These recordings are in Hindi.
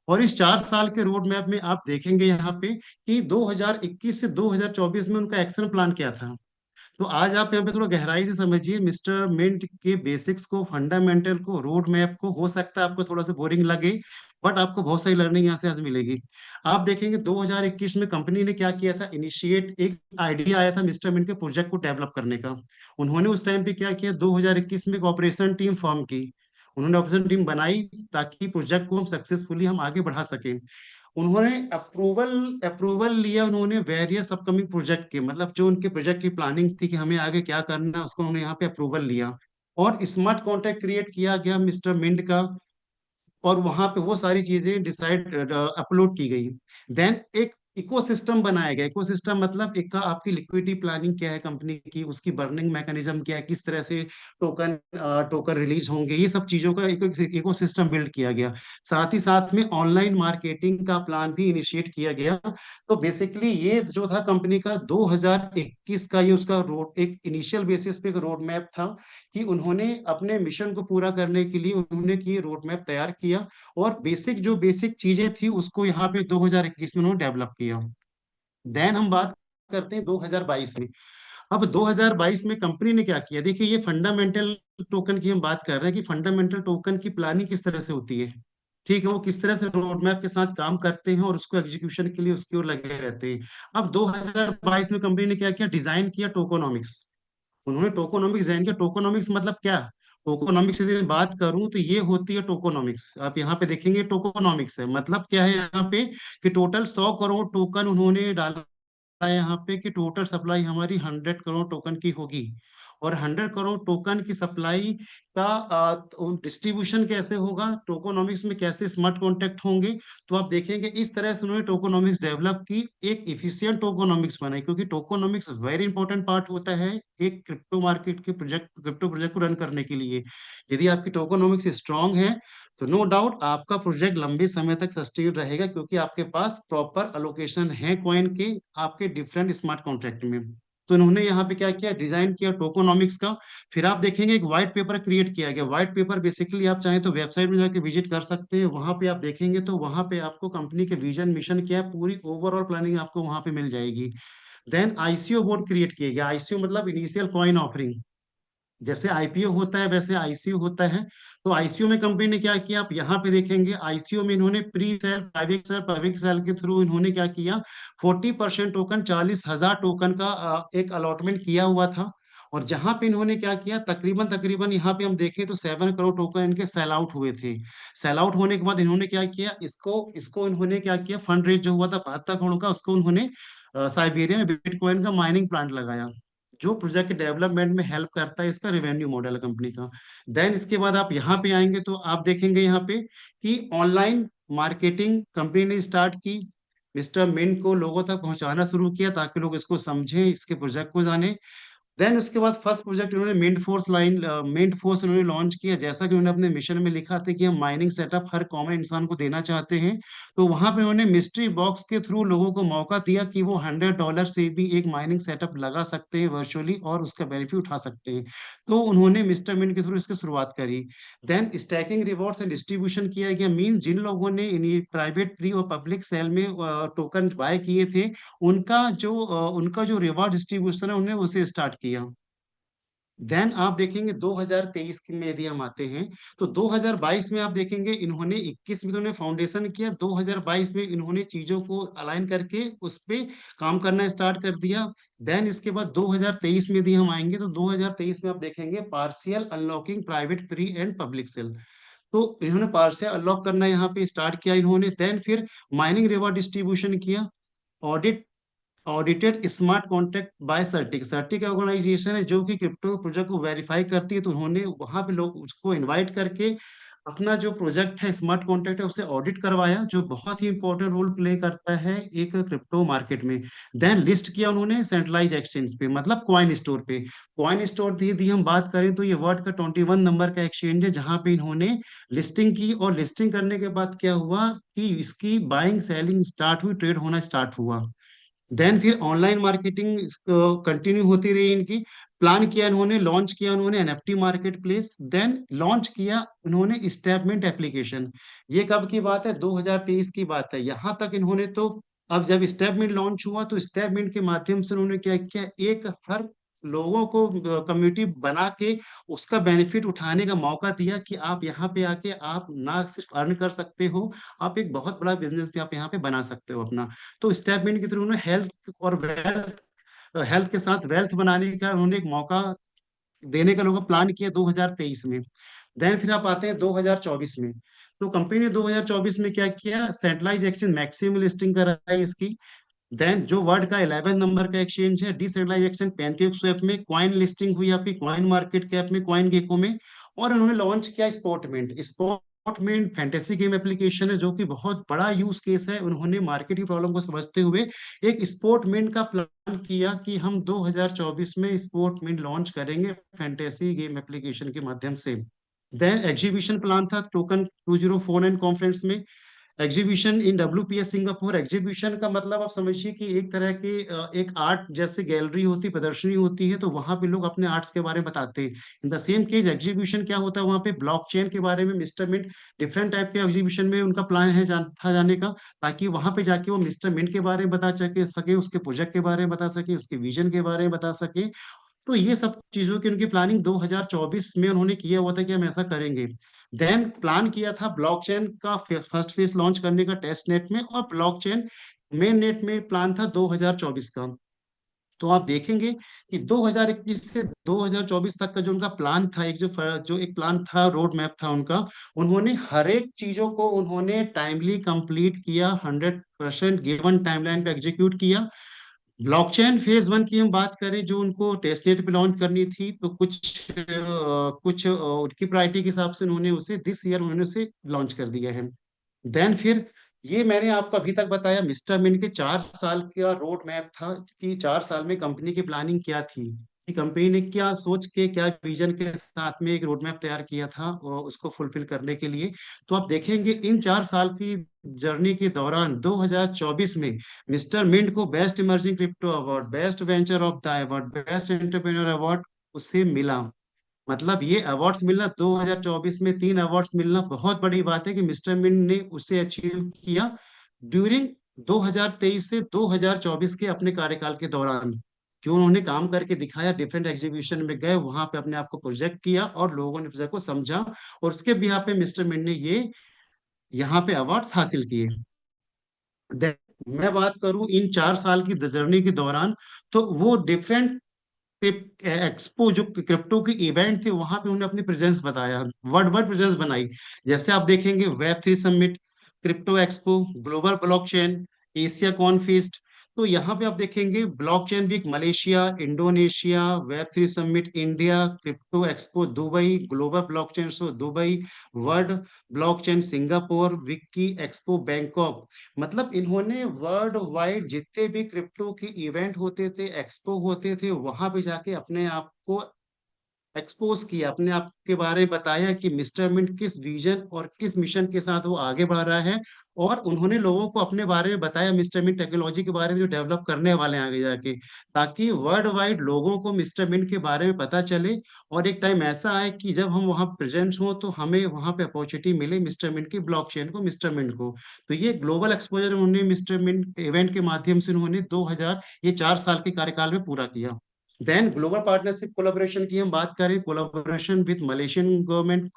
और इस 4 साल के रोड मैप में आप देखेंगे यहाँ पे कि 2021 से 2024 में उनका एक्शन प्लान क्या था। तो आज आप यहाँ पे थोड़ा गहराई से समझिए मिस्टर मिंट के बेसिक्स को, फंडामेंटल को, रोड मैप को। हो सकता है आपको थोड़ा सा बोरिंग लगे, बट आपको बहुत सारी लर्निंग यहाँ से आज मिलेगी। आप देखेंगे 2021 में कंपनी ने क्या किया था, इनिशिएट एक आइडिया आया था मिस्टर मिंट के प्रोजेक्ट को डेवलप करने का। उन्होंने उस टाइम पे क्या किया, 2021 में एक ऑपरेशन टीम फॉर्म की। उन्होंने ऑपरेशन टीम बनाई ताकि प्रोजेक्ट को हम सक्सेसफुली हम आगे बढ़ा सकें। उन्होंने अप्रूवल अप्रूवल लिया उन्होंने वेरियस अपकमिंग प्रोजेक्ट के, मतलब जो उनके प्रोजेक्ट की प्लानिंग थी कि हमें आगे क्या करना है, उसको उन्होंने यहाँ पे अप्रूवल लिया। और स्मार्ट कॉन्ट्रैक्ट क्रिएट किया गया मिस्टर मिंट का, और वहां पे वो सारी चीजें डिसाइड अपलोड की गई। देन एक इकोसिस्टम बनाया गया। इकोसिस्टम मतलब एक का आपकी लिक्विडिटी प्लानिंग क्या है कंपनी की, उसकी बर्निंग मैकेनिज्म क्या है, किस तरह से टोकन टोकन रिलीज होंगे, ये सब चीजों का एक इकोसिस्टम बिल्ड किया गया। साथ ही साथ में ऑनलाइन मार्केटिंग का प्लान भी इनिशिएट किया गया। तो बेसिकली ये जो था कंपनी का 2021 का, ये उसका रोड एक इनिशियल बेसिस पे एक रोड मैप था कि उन्होंने अपने मिशन को पूरा करने के लिए उन्होंने की रोड मैप तैयार किया। और जो बेसिक चीजें थी उसको यहाँ पे 2021 में उन्होंने डेवलप किया। देन हम बात करते हैं 2022 में। अब 2022 में कंपनी ने क्या किया, देखिए ये फंडामेंटल टोकन की हम बात कर रहे हैं कि फंडामेंटल टोकन की प्लानिंग किस तरह से होती है। ठीक है, वो किस तरह से रोड मैप के साथ काम करते हैं और उसको एग्जीक्यूशन के लिए उसकी ओर लगे रहते हैं। अब 2022 में कंपनी ने क्या किया, डिजाइन किया टोकोनॉमिक्स। उन्होंने टोकोनॉमिक्स डिजाइन किया। टोकोनॉमिक्स मतलब क्या, टोकोनॉमिक्स यदि मैं बात करूं तो ये होती है टोकोनॉमिक्स। आप यहाँ पे देखेंगे टोकोनॉमिक्स है मतलब क्या है यहाँ पे, कि टोटल 100 करोड़ टोकन उन्होंने डाला है यहाँ पे, कि टोटल सप्लाई हमारी 100 करोड़ टोकन की होगी। और 100 करोड़ टोकन की सप्लाई का डिस्ट्रीब्यूशन कैसे होगा, टोकोनॉमिक्स में कैसे स्मार्ट कॉन्ट्रैक्ट होंगे। तो आप देखेंगे इस तरह से उन्होंने टोकोनॉमिक्स डेवलप की, एक इफिशियंट टोकोनॉमिक्स बनाई, क्योंकि टोकोनॉमिक्स वेरी इंपॉर्टेंट पार्ट होता है एक क्रिप्टो मार्केट के प्रोजेक्ट, क्रिप्टो प्रोजेक्ट को रन करने के लिए। यदि आपकी टोकोनॉमिक्स स्ट्रांग है तो नो डाउट आपका प्रोजेक्ट लंबे समय तक सस्टेन रहेगा, क्योंकि आपके पास प्रॉपर अलोकेशन है कॉइन के आपके डिफरेंट स्मार्ट कॉन्ट्रैक्ट में। तो इन्होंने यहाँ पे क्या किया, डिजाइन किया टोकोनॉमिक्स का। फिर आप देखेंगे एक व्हाइट पेपर क्रिएट किया गया। व्हाइट पेपर बेसिकली आप चाहें तो वेबसाइट में जाके विजिट कर सकते हैं। वहां पे आप देखेंगे तो वहां पे आपको कंपनी के विजन मिशन क्या है, पूरी ओवरऑल प्लानिंग आपको वहां पे मिल जाएगी। देन आईसीओ बोर्ड क्रिएट किया गया। आईसीओ मतलब इनिशियल कॉइन ऑफरिंग। जैसे आईपीओ होता है वैसे आईसीयू होता है। तो आईसीयू में कंपनी ने क्या किया, आप यहाँ पे देखेंगे आईसीयू में इन्होंने प्री सेल, प्राइवेट सेल के थ्रू इन्होंने क्या किया, 40% टोकन, 40,000 टोकन का एक अलॉटमेंट किया हुआ था। और जहां पे इन्होंने क्या किया, तकरीबन तकरीबन यहाँ पे हम देखें तो 7 करोड़ टोकन इनके सेल आउट हुए थे। सेल आउट होने के बाद इन्होंने क्या किया, इसको इसको इन्होंने क्या किया, फंड रेज जो हुआ था 72 करोड़ का, उसको उन्होंने साइबेरिया में बिटकॉइन का माइनिंग प्लांट लगाया, जो प्रोजेक्ट के डेवलपमेंट में हेल्प करता है। इसका रेवेन्यू मॉडल है कंपनी का। देन इसके बाद आप यहाँ पे आएंगे तो आप देखेंगे यहाँ पे कि ऑनलाइन मार्केटिंग कंपनी ने स्टार्ट की। मिस्टर मिंट को लोगों तक पहुंचाना शुरू किया ताकि लोग इसको समझें, इसके प्रोजेक्ट को जाने। देन उसके बाद फर्स्ट प्रोजेक्ट उन्होंने मेंट फोर्स उन्होंने लॉन्च किया। जैसा कि उन्होंने अपने मिशन में लिखा था कि हम माइनिंग सेटअप हर कॉमन इंसान को देना चाहते हैं। तो वहां पे उन्होंने मिस्ट्री बॉक्स के थ्रू लोगों को मौका दिया कि वो $100 से भी एक माइनिंग सेटअप लगा सकते हैं वर्चुअली और उसका बेनिफिट उठा सकते हैं। तो उन्होंने मिस्टर मिंट के थ्रू इसकी शुरुआत करी। Then staking rewards and distribution किया गया। मीन जिन लोगों ने इन प्राइवेट, प्री और पब्लिक सेल में टोकन बाय किए थे, उनका जो रिवॉर्ड डिस्ट्रीब्यूशन है उन्होंने उसे स्टार्ट किया। देन आप देखेंगे 2023 में यदि हम आते हैं तो 2022 में आप देखेंगे इन्होंने 21 में इन्होंने फाउंडेशन किया, 2022 में इन्होंने चीजों को अलाइन करके उस पे काम करना स्टार्ट कर दिया। देन इसके बाद 2023 में यदि हम आएंगे तो 2023 में आप देखेंगे partial unlocking private, pre and public sale. तो इन्होंने पार्शियल अनलॉक करना यहाँ पे स्टार्ट किया इन्होंने। देन फिर माइनिंग रिवॉर्ड डिस्ट्रीब्यूशन किया। Audit audited smart contract by CertiK, CertiK organisation है जो कि क्रिप्टो प्रोजेक्ट को वेरीफाई करती है। तो उन्होंने वहां पे लोग उसको इनवाइट करके अपना जो प्रोजेक्ट है, स्मार्ट कॉन्ट्रैक्ट है, उसे ऑडिट करवाया, जो बहुत ही इंपॉर्टेंट रोल प्ले करता है एक क्रिप्टो मार्केट में। देन लिस्ट किया उन्होंने सेंट्रलाइज एक्सचेंज पे, मतलब कॉइन स्टोर पे। कॉइन स्टोर दी हम बात करें तो ये वर्ल्ड का 21 नंबर का एक्सचेंज है जहां पे इन्होंने लिस्टिंग की। और लिस्टिंग करने के बाद क्या हुआ कि इसकी बाइंग सेलिंग स्टार्ट हुई, ट्रेड होना स्टार्ट हुआ। देन फिर ऑनलाइन मार्केटिंग कंटिन्यू होती रही इनकी। प्लान किया इन्होंने, लॉन्च किया उन्होंने NFT market place, then launch किया उन्होंने स्टेटमेंट एप्लीकेशन। ये कब की बात है? 2023 की बात है। यहाँ तक इन्होंने तो, अब जब स्टेटमेंट लॉन्च हुआ तो स्टेटमेंट के माध्यम से उन्होंने क्या किया, एक हर लोगों को कम्युनिटी बना के उसका बेनिफिट उठाने का मौका दिया कि आप यहाँ पे आके आप ना सिर्फ अर्न कर सकते हो, आप एक बहुत बड़ा बिजनेस भी आप यहाँ पे बना सकते हो अपना। तो स्टेटमेंट के थ्रू उन्होंने हेल्थ और वेल्थ, हेल्थ के साथ वेल्थ बनाने का उन्होंने एक मौका देने का लोगों प्लान किया 2023 में। देन फिर आप आते हैं 2024 में। तो कंपनी ने 2024 में क्या किया, सेंट्रलाइज एक्सचेंज मैक्सिमम लिस्टिंग कराई इसकी। देन जो वर्ल्ड का 11 नंबर का एक्सचेंज है डिसेंट्रलाइज एक्सचेंज पैनकेक स्वैप में क्वाइन लिस्टिंग हुई आपकी क्वाइन मार्केट कैप में, क्वाइन गेको में। और उन्होंने लॉन्च किया स्पॉटमिंट। स्पॉटमिंट फैंटेसी गेम एप्लीकेशन है जो कि बहुत बड़ा यूज केस है। उन्होंने मार्केट की प्रॉब्लम को समझते हुए एक स्पॉटमिंट का प्लान किया कि हम 2024 में स्पॉटमिंट लॉन्च करेंगे फैंटेसी गेम एप्लीकेशन के माध्यम से। देन एग्जीबिशन प्लान था टोकन 2049 कॉन्फ्रेंस में। Exhibition in WPS Singapore. Exhibition का मतलब आप समझिए कि एक तरह की एक आर्ट जैसे गैलरी होती, प्रदर्शनी होती है, तो वहां पे लोग अपने आर्ट्स के बारे में बताते हैं। In the same cage exhibition क्या होता है, वहां पे ब्लॉकचेन के बारे में मिस्टर मिंट डिफरेंट टाइप के एग्जीबिशन में उनका प्लान है था जाने का, ताकि वहां पे जाके वो मिस्टर मिंट के बारे में बता सके, उसके प्रोजेक्ट के बारे में बता सके, उसके विजन के बारे में बता सके। तो ये सब चीजों की उनकी प्लानिंग 2024 में उन्होंने किया हुआ था कि हम ऐसा करेंगे। देन प्लान किया था ब्लॉकचेन का फर्स्ट फेज लॉन्च करने का टेस्ट नेट में, और ब्लॉकचेन मेन नेट में प्लान था 2024 का। तो आप देखेंगे कि 2021 से 2024 तक का जो उनका प्लान था, एक जो एक प्लान था, रोड मैप था उनका, उन्होंने हर एक चीजों को उन्होंने टाइमली कंप्लीट किया, 100% गिवन टाइमलाइन पे एग्जीक्यूट किया। ब्लॉकचेन फेज वन की हम बात करें, जो उनको टेस्टनेट पे लॉन्च करनी थी, तो कुछ उनकी प्रायोरिटी के हिसाब से उन्होंने उसे दिस ईयर उन्होंने उसे लॉन्च कर दिया है। देन फिर ये मैंने आपको अभी तक बताया मिस्टर मिन के 4 साल का रोड मैप था कि 4 साल में कंपनी की प्लानिंग क्या थी, कि कंपनी ने क्या सोच के, क्या विजन के साथ में एक रोड मैप तैयार किया था और उसको फुलफिल करने के लिए। तो आप देखेंगे इन 4 साल की जर्नी के दौरान 2024 में मिस्टर मिंट को best emerging crypto award, best venture of the award, best entrepreneur award उसे मिला। मतलब ये अवार्ड्स मिलना, 2024 में 3 अवार्ड्स मिलना बहुत बड़ी बात है कि मिस्टर मिन ने उसे अचीव किया ड्यूरिंग 2023 से 2024 के अपने कार्यकाल के दौरान। क्यों, उन्होंने काम करके दिखाया, डिफरेंट एग्जीबिशन में गए, वहां पे अपने आप को प्रोजेक्ट किया और लोगों ने प्रोजेक्ट को समझा, और उसके बिहार पे मिस्टर मिन ने ये यहाँ पे अवार्ड्स हासिल किए। Then मैं बात करूं इन 4 साल की जर्नी के दौरान, तो वो डिफरेंट एक्सपो जो क्रिप्टो के इवेंट थे वहां पे उन्होंने अपनी प्रेजेंस बताया, वर्ल्ड वाइड प्रेजेंस बनाई। जैसे आप देखेंगे web 3 summit, crypto expo, global blockchain, Asia कॉन्फिस्ट। तो यहाँ पे आप देखेंगे blockchain week Malaysia, Indonesia, web 3 summit India, crypto expo Dubai, global blockchain show Dubai, world blockchain Singapore, विक्की एक्सपो बैंकॉक। मतलब इन्होंने वर्ल्ड वाइड जितने भी क्रिप्टो के इवेंट होते थे, एक्सपो होते थे, वहां पे जाके अपने आप को एक्सपोज किया, अपने आप के बारे में बताया कि मिस्टर मिंट किस विजन और किस मिशन के साथ वो आगे बढ़ रहा है। और उन्होंने लोगों को अपने बारे में बताया, मिस्टर मिंट टेक्नोलॉजी के बारे में जो डेवलप करने वाले हैं आगे जाके, ताकि वर्ल्ड वाइड लोगों को मिस्टर मिंट के बारे में पता चले। और एक टाइम ऐसा आए कि जब हम वहाँ प्रेजेंट हों तो हमें वहाँ पे अपॉर्चुनिटी मिले मिस्टर मिंट की ब्लॉकचेन को, मिस्टर मिंट को। तो ये ग्लोबल एक्सपोजर उन्होंने मिस्टर मिंट इवेंट के माध्यम से उन्होंने 2000 ये 4 साल के कार्यकाल में पूरा किया। देन ग्लोबल पार्टनरशिप कोलैबोरेशन की हम बात करें, collaboration with Malaysian government,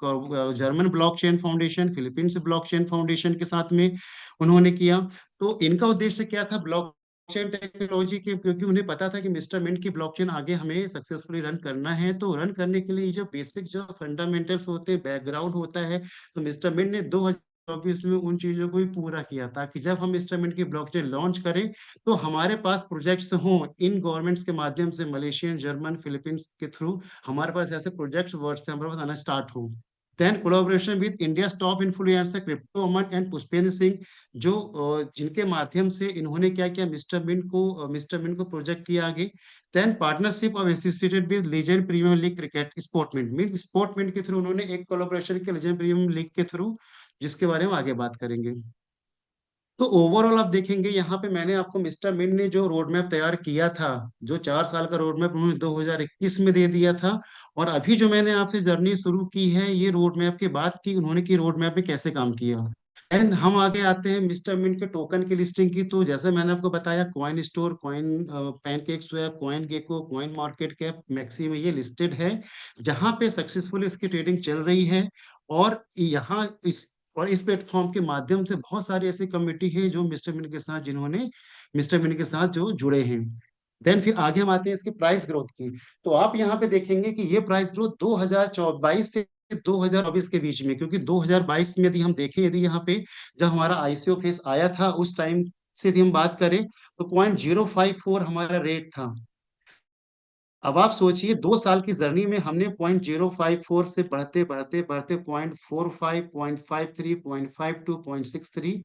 German blockchain foundation, Philippines blockchain foundation के साथ में उन्होंने किया। तो इनका उद्देश्य क्या था, ब्लॉकचेन टेक्नोलॉजी के, क्योंकि उन्हें पता था कि मिस्टर मिंट की ब्लॉकचेन आगे हमें सक्सेसफुली रन करना है, तो रन करने के लिए जो बेसिक जो फंडामेंटल्स होते हैं, बैकग्राउंड होता है, तो मिस्टर मिंट ने 2024 में उन चीजों को भी पूरा किया, ताकि जब हम इंस्ट्रूमेंट की ब्लॉकचेन लॉन्च करें तो हमारे पास प्रोजेक्ट्स हों इन गवर्नमेंट्स के माध्यम से, मलेशियन, जर्मन, फिलीपींस के थ्रू हमारे पास ऐसे प्रोजेक्ट्स वर्ड से हमारे पास आना स्टार्ट हो। Then collaboration with India top influencer crypto Aman and Pushpendra Singh, जो जिनके माध्यम से इन्होंने क्या किया, मिस्टर मिंट को प्रोजेक्ट किया आगे। Then partnership of associated with legend premier league cricket Sportmint, mean Sportmint के थ्रू उन्होंने एक कोलैबोरेशन किया लीजेंड प्रीमियर लीग के थ्रू, जिसके बारे में आगे बात करेंगे। तो ओवरऑल आप देखेंगे यहाँ पे मैंने आपको मिस्टर मिन ने जो रोड मैप तैयार किया था, जो 4 साल का रोड मैप उन्होंने 2021 में दे दिया था, और अभी जो मैंने आपसे जर्नी शुरू की है ये रोड मैप के बाद की उन्होंने की रोड मैप में कैसे काम किया। एंड हम आगे आते हैं मिस्टर मिन के टोकन की लिस्टिंग की। तो जैसे मैंने आपको बताया, coin store, coin pancake swap, coin gecko, coin market cap, maxi में ये लिस्टेड है, जहां पे सक्सेसफुली इसकी ट्रेडिंग चल रही है। और यहाँ इस प्लेटफॉर्म के माध्यम से बहुत सारी ऐसी कम्युनिटी है जो मिस्टर मिन के साथ, जिन्होंने मिस्टर मिन के साथ जो जुड़े हैं। देन फिर आगे हम आते हैं इसकी प्राइस ग्रोथ की। तो आप यहाँ पे देखेंगे कि ये प्राइस ग्रोथ 2022 से 2024 के बीच में, क्योंकि 2022 में यदि हम देखें, यदि यहाँ पे जब हमारा आईसीओ फेस आया था उस टाइम से यदि हम बात करें, तो 0.054 हमारा रेट था। अब आप सोचिए 2 साल की जर्नी में हमने 0.054 से बढ़ते बढ़ते बढ़ते 0.45, 0.53, 0.52, 0.63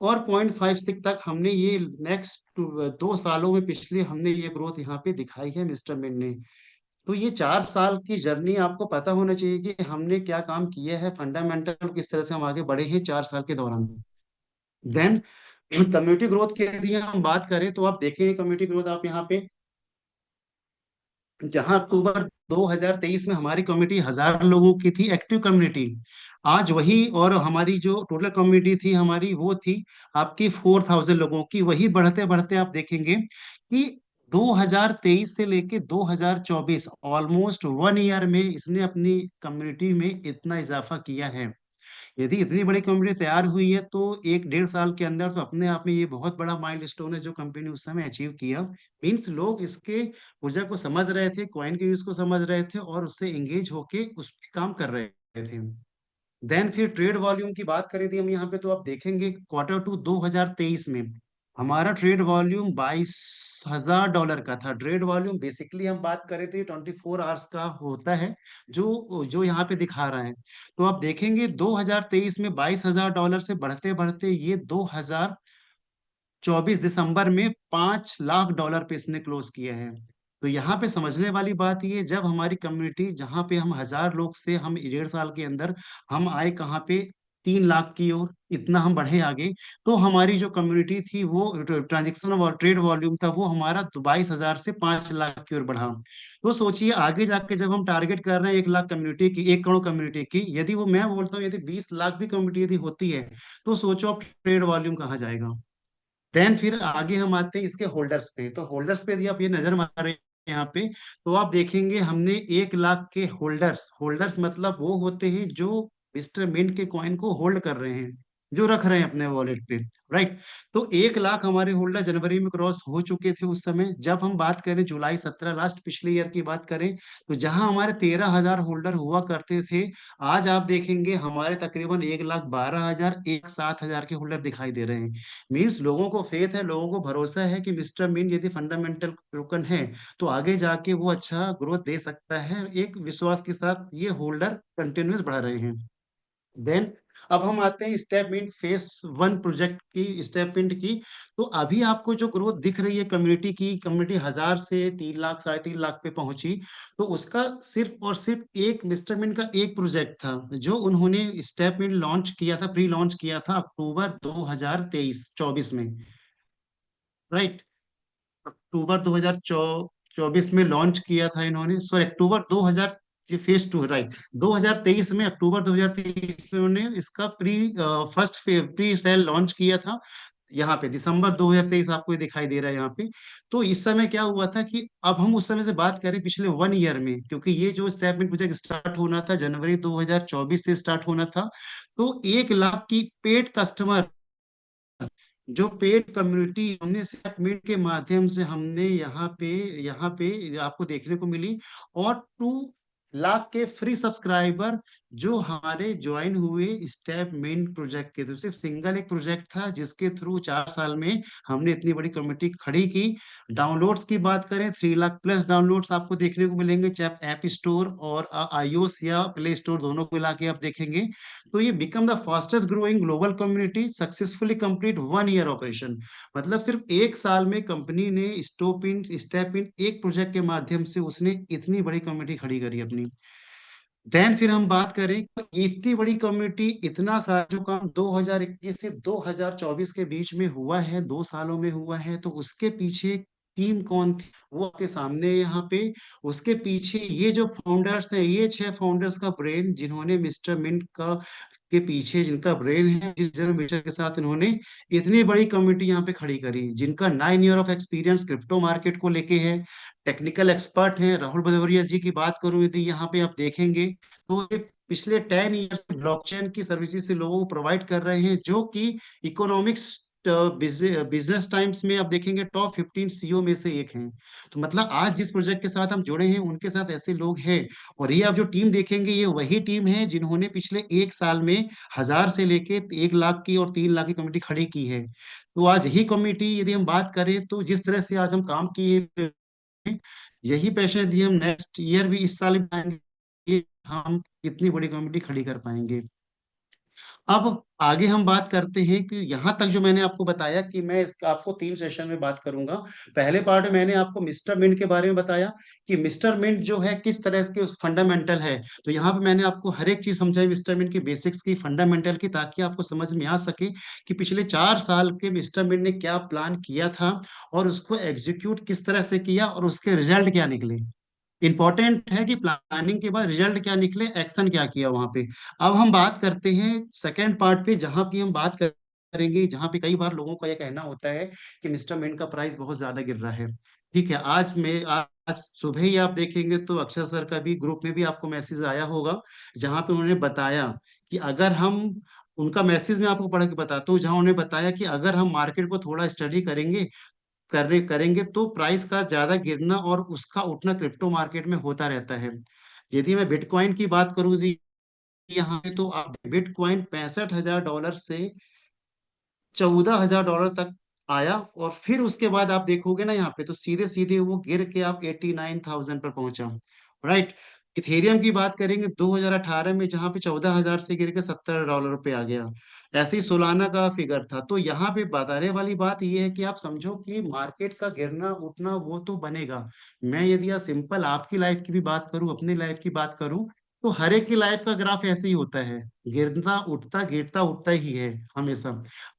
और 0.56 तक हमने ये नेक्स्ट 2 सालों में, पिछले हमने ये ग्रोथ यहाँ पे दिखाई है मिस्टर मिन ने। तो ये 4 साल की जर्नी आपको पता होना चाहिए कि हमने क्या काम किया है, फंडामेंटल किस तरह से हम आगे बढ़े हैं 4 साल के दौरान। देन कम्युनिटी ग्रोथ की यदि हम बात करें, तो आप देखेंगे कम्युनिटी ग्रोथ आप यहाँ पे, जहां अक्टूबर 2023 में हमारी कम्युनिटी 1,000 लोगों की थी, एक्टिव कम्युनिटी। आज वही, और हमारी जो टोटल कम्युनिटी थी हमारी वो थी आपकी 4,000 लोगों की। वही बढ़ते बढ़ते आप देखेंगे कि 2023 से लेके 2024, ऑलमोस्ट 1 ईयर में इसने अपनी कम्युनिटी में इतना इजाफा किया है। यदि इतनी बड़ी कंपनी तैयार हुई है तो 1 डेढ़ साल के अंदर तो अपने आप में ये बहुत बड़ा माइलस्टोन है जो कंपनी ने उस समय अचीव किया। मीन्स लोग इसके ऊर्जा को समझ रहे थे, कॉइन के यूज को समझ रहे थे और उससे एंगेज होके उस पे काम कर रहे थे। देन फिर ट्रेड वॉल्यूम की बात करें थी हम यहाँ पे, तो आप देखेंगे Q2 2023 में हमारा ट्रेड वॉल्यूम $22,000 का था। ट्रेड वॉल्यूम बेसिकली हम बात करें तो ये 24 आवर्स का होता है, जो जो यहाँ पे दिखा रहा है। तो आप देखेंगे 2023 में $22,000 से बढ़ते बढ़ते ये 2024 दिसंबर में $5 लाख पे इसने क्लोज किया है। तो यहाँ पे समझने वाली बात ये, जब हमारी कम्युनिटी, जहाँ पे हम 1,000 लोग से हम 1.5 साल के अंदर हम आए कहाँ पे 3 लाख की ओर, इतना हम बढ़े आगे। तो हमारी जो कम्युनिटी थी वो ट्रांजेक्शन और ट्रेड वॉल्यूम था वो हमारा 22,000 से 5 लाख की ओर बढ़ा। तो सोचिए आगे जाके जब हम टारगेट कर रहे हैं 1 लाख कम्युनिटी की, 1 करोड़ कम्युनिटी की, यदि वो, मैं बोलता हूँ यदि 20 लाख भी कम्युनिटी यदि होती है, तो सोचो अब ट्रेड वॉल्यूम कहाँ जाएगा। देन फिर आगे हम आते हैं इसके होल्डर्स पे। तो होल्डर्स पे यदि आप ये नजर मारें यहाँ पे, तो आप देखेंगे हमने 1 लाख के होल्डर्स, होल्डर्स मतलब वो होते हैं जो मिस्टर मिंट के कॉइन को होल्ड कर रहे हैं, जो रख रहे हैं अपने वॉलेट पे, राइट। तो 1 लाख हमारे होल्डर जनवरी में क्रॉस हो चुके थे उस समय। जब हम बात करें जुलाई 17, लास्ट पिछले ईयर की बात करें, तो जहां हमारे 13,000 होल्डर हुआ करते थे, आज आप देखेंगे हमारे तकरीबन 1,12,000, 1,07,000 के होल्डर दिखाई दे रहे हैं। मीन्स लोगों को फेथ है, लोगों को भरोसा है कि मिस्टर मीन यदि फंडामेंटल टोकन है तो आगे जाके वो अच्छा ग्रोथ दे सकता है। एक विश्वास के साथ ये होल्डर कंटिन्यूस बढ़ रहे हैं। देन अब हम आते हैं स्टेप इंट फेस 1 प्रोजेक्ट की, स्टेप इंट की। तो अभी आपको जो ग्रोथ दिख रही है कम्युनिटी की, कम्युनिटी 1,000 से 3 लाख, 3.5 लाख पे पहुंची, तो उसका सिर्फ और सिर्फ एक मिस्टर मिन का एक प्रोजेक्ट था जो उन्होंने स्टेप इंट लॉन्च किया था, प्री लॉन्च किया था अक्टूबर 2023-24 में, राइट। अक्टूबर 2024 में लॉन्च किया था इन्होंने, सॉरी अक्टूबर 2000, जी फेज 2, राइट। 2023 में, अक्टूबर 2023 में उन्होंने इसका फर्स्ट प्री सेल लॉन्च किया था। यहाँ पे दिसंबर 2023 आपको ये दिखाई दे रहा है यहाँ पे। तो इस समय क्या हुआ था कि अब हम उस समय से बात करें पिछले 1 ईयर में, क्योंकि ये जो स्टेप इन प्रोजेक्ट स्टार्ट होना था जनवरी 2024 से स्टार्ट होना था। तो 1 लाख की पेड कस्टमर, जो पेड कम्युनिटी हमने सेटमेंट के माध्यम से हमने यहाँ पे आपको देखने को मिली। और 2 लाख के फ्री सब्सक्राइबर जो हमारे ज्वाइन हुए स्टेप मेन प्रोजेक्ट के थ्रू। सिर्फ सिंगल एक प्रोजेक्ट था जिसके थ्रू 4 साल में हमने इतनी बड़ी कम्युनिटी खड़ी की। डाउनलोड्स की बात करें, 3 लाख प्लस डाउनलोड्स आपको देखने को मिलेंगे, चाहे ऐप स्टोर और iOS या प्ले स्टोर दोनों को मिला के आप देखेंगे। तो ये become the fastest growing global community, successfully complete 1 year operation. मतलब सिर्फ 1 साल में कंपनी ने स्टेप इन एक प्रोजेक्ट के माध्यम से उसने इतनी बड़ी कम्युनिटी खड़ी करी अपनी। देन फिर हम बात करें तो इतनी बड़ी कम्युनिटी, इतना सारा जो काम 2021 से 2024 के बीच में हुआ है, 2 सालों में हुआ है, तो उसके पीछे टीम कौन थी वो आपके सामने है यहाँ पे। उसके पीछे ये जो फाउंडर्स हैं, ये 6 फाउंडर्स का ब्रेन, जिन्होंने मिस्टर मिंट का के पीछे जिनका ब्रेन है, जिस जनरल मिस्टर के साथ इन्होंने इतनी बड़ी कम्युनिटी यहाँ पे खड़ी करी, जिनका 9 year of experience crypto market को लेके है, टेक्निकल एक्सपर्ट हैं। राहुल भदौरिया जी की बात करूं यदि यहाँ पे आप देखेंगे, तो ये पिछले 10 ईयर से ब्लॉकचेन की सर्विसेज से लोगों को प्रोवाइड कर रहे हैं, जो कि इकोनॉमिक्स बिजनेस टाइम्स में आप देखेंगे टॉप 15 सीईओ में से एक हैं। तो मतलब आज जिस प्रोजेक्ट के साथ हम जुड़े हैं, उनके साथ ऐसे लोग हैं। और ये आप जो टीम देखेंगे, ये वही टीम है जिन्होंने पिछले 1 साल में 1,000 से लेके 1 लाख की और 3 लाख की कमेटी खड़ी की है। तो आज यही कमेटी यदि हम बात करें, तो जिस तरह से आज हम काम किए हैं, यही पैशन यदि हम नेक्स्ट ईयर भी, इस साल भी पाएंगे, हम कितनी बड़ी कमेटी खड़ी कर पाएंगे। अब आगे हम बात करते हैं कि यहाँ तक जो मैंने आपको बताया कि मैं आपको 3 सेशन में बात करूंगा। पहले पार्ट में मैंने आपको मिस्टर मिंट के बारे में बताया कि मिस्टर मिंट जो है किस तरह के फंडामेंटल है। तो यहाँ पे मैंने आपको हर एक चीज समझाई मिस्टर मिंट की, बेसिक्स की, फंडामेंटल की, ताकि आपको समझ में आ सके कि पिछले 4 साल के मिस्टर मिंट ने क्या प्लान किया था और उसको एग्जीक्यूट किस तरह से किया और उसके रिजल्ट क्या निकले। इंपॉर्टेंट है कि प्लानिंग के बाद रिजल्ट क्या निकले, एक्शन क्या किया वहां पे। अब हम बात करते हैं सेकेंड पार्ट पे, जहां पे हम बात करेंगे, जहां पे कई बार लोगों का ये कहना होता है कि मिस्टर मिंट का प्राइस बहुत ज्यादा गिर रहा है। ठीक है, आज सुबह ही आप देखेंगे तो अक्षय सर का भी ग्रुप में भी आपको मैसेज आया होगा, जहां पे उन्होंने बताया कि अगर हम, उनका मैसेज मैं आपको पढ़ के बताता हूँ, जहां उन्होंने बताया कि अगर हम मार्केट को थोड़ा स्टडी करेंगे तो प्राइस का ज्यादा गिरना और उसका उठना क्रिप्टो मार्केट में होता रहता है। यदि मैं बिटकॉइन की बात करूं यदि यहाँ पे, तो आप बिटकॉइन $65,000 से $14,000 तक आया, और फिर उसके बाद आप देखोगे ना यहाँ पे, तो सीधे सीधे वो गिर के आप 89,000 पर पहुंचा। राइट। इथेरियम की बात करेंगे 2018 में, जहाँ पे 14,000 से गिर के $70 पे आ गया। ऐसे ही सोलाना का फिगर था। तो यहाँ पे बताने वाली बात ये है कि आप समझो कि मार्केट का गिरना उठना वो तो बनेगा। मैं यदि सिंपल आपकी लाइफ की भी बात करूं, अपनी लाइफ की बात करूं, तो हर एक की लाइफ का ग्राफ ऐसे ही होता है, गिरता उठता ही है हमेशा।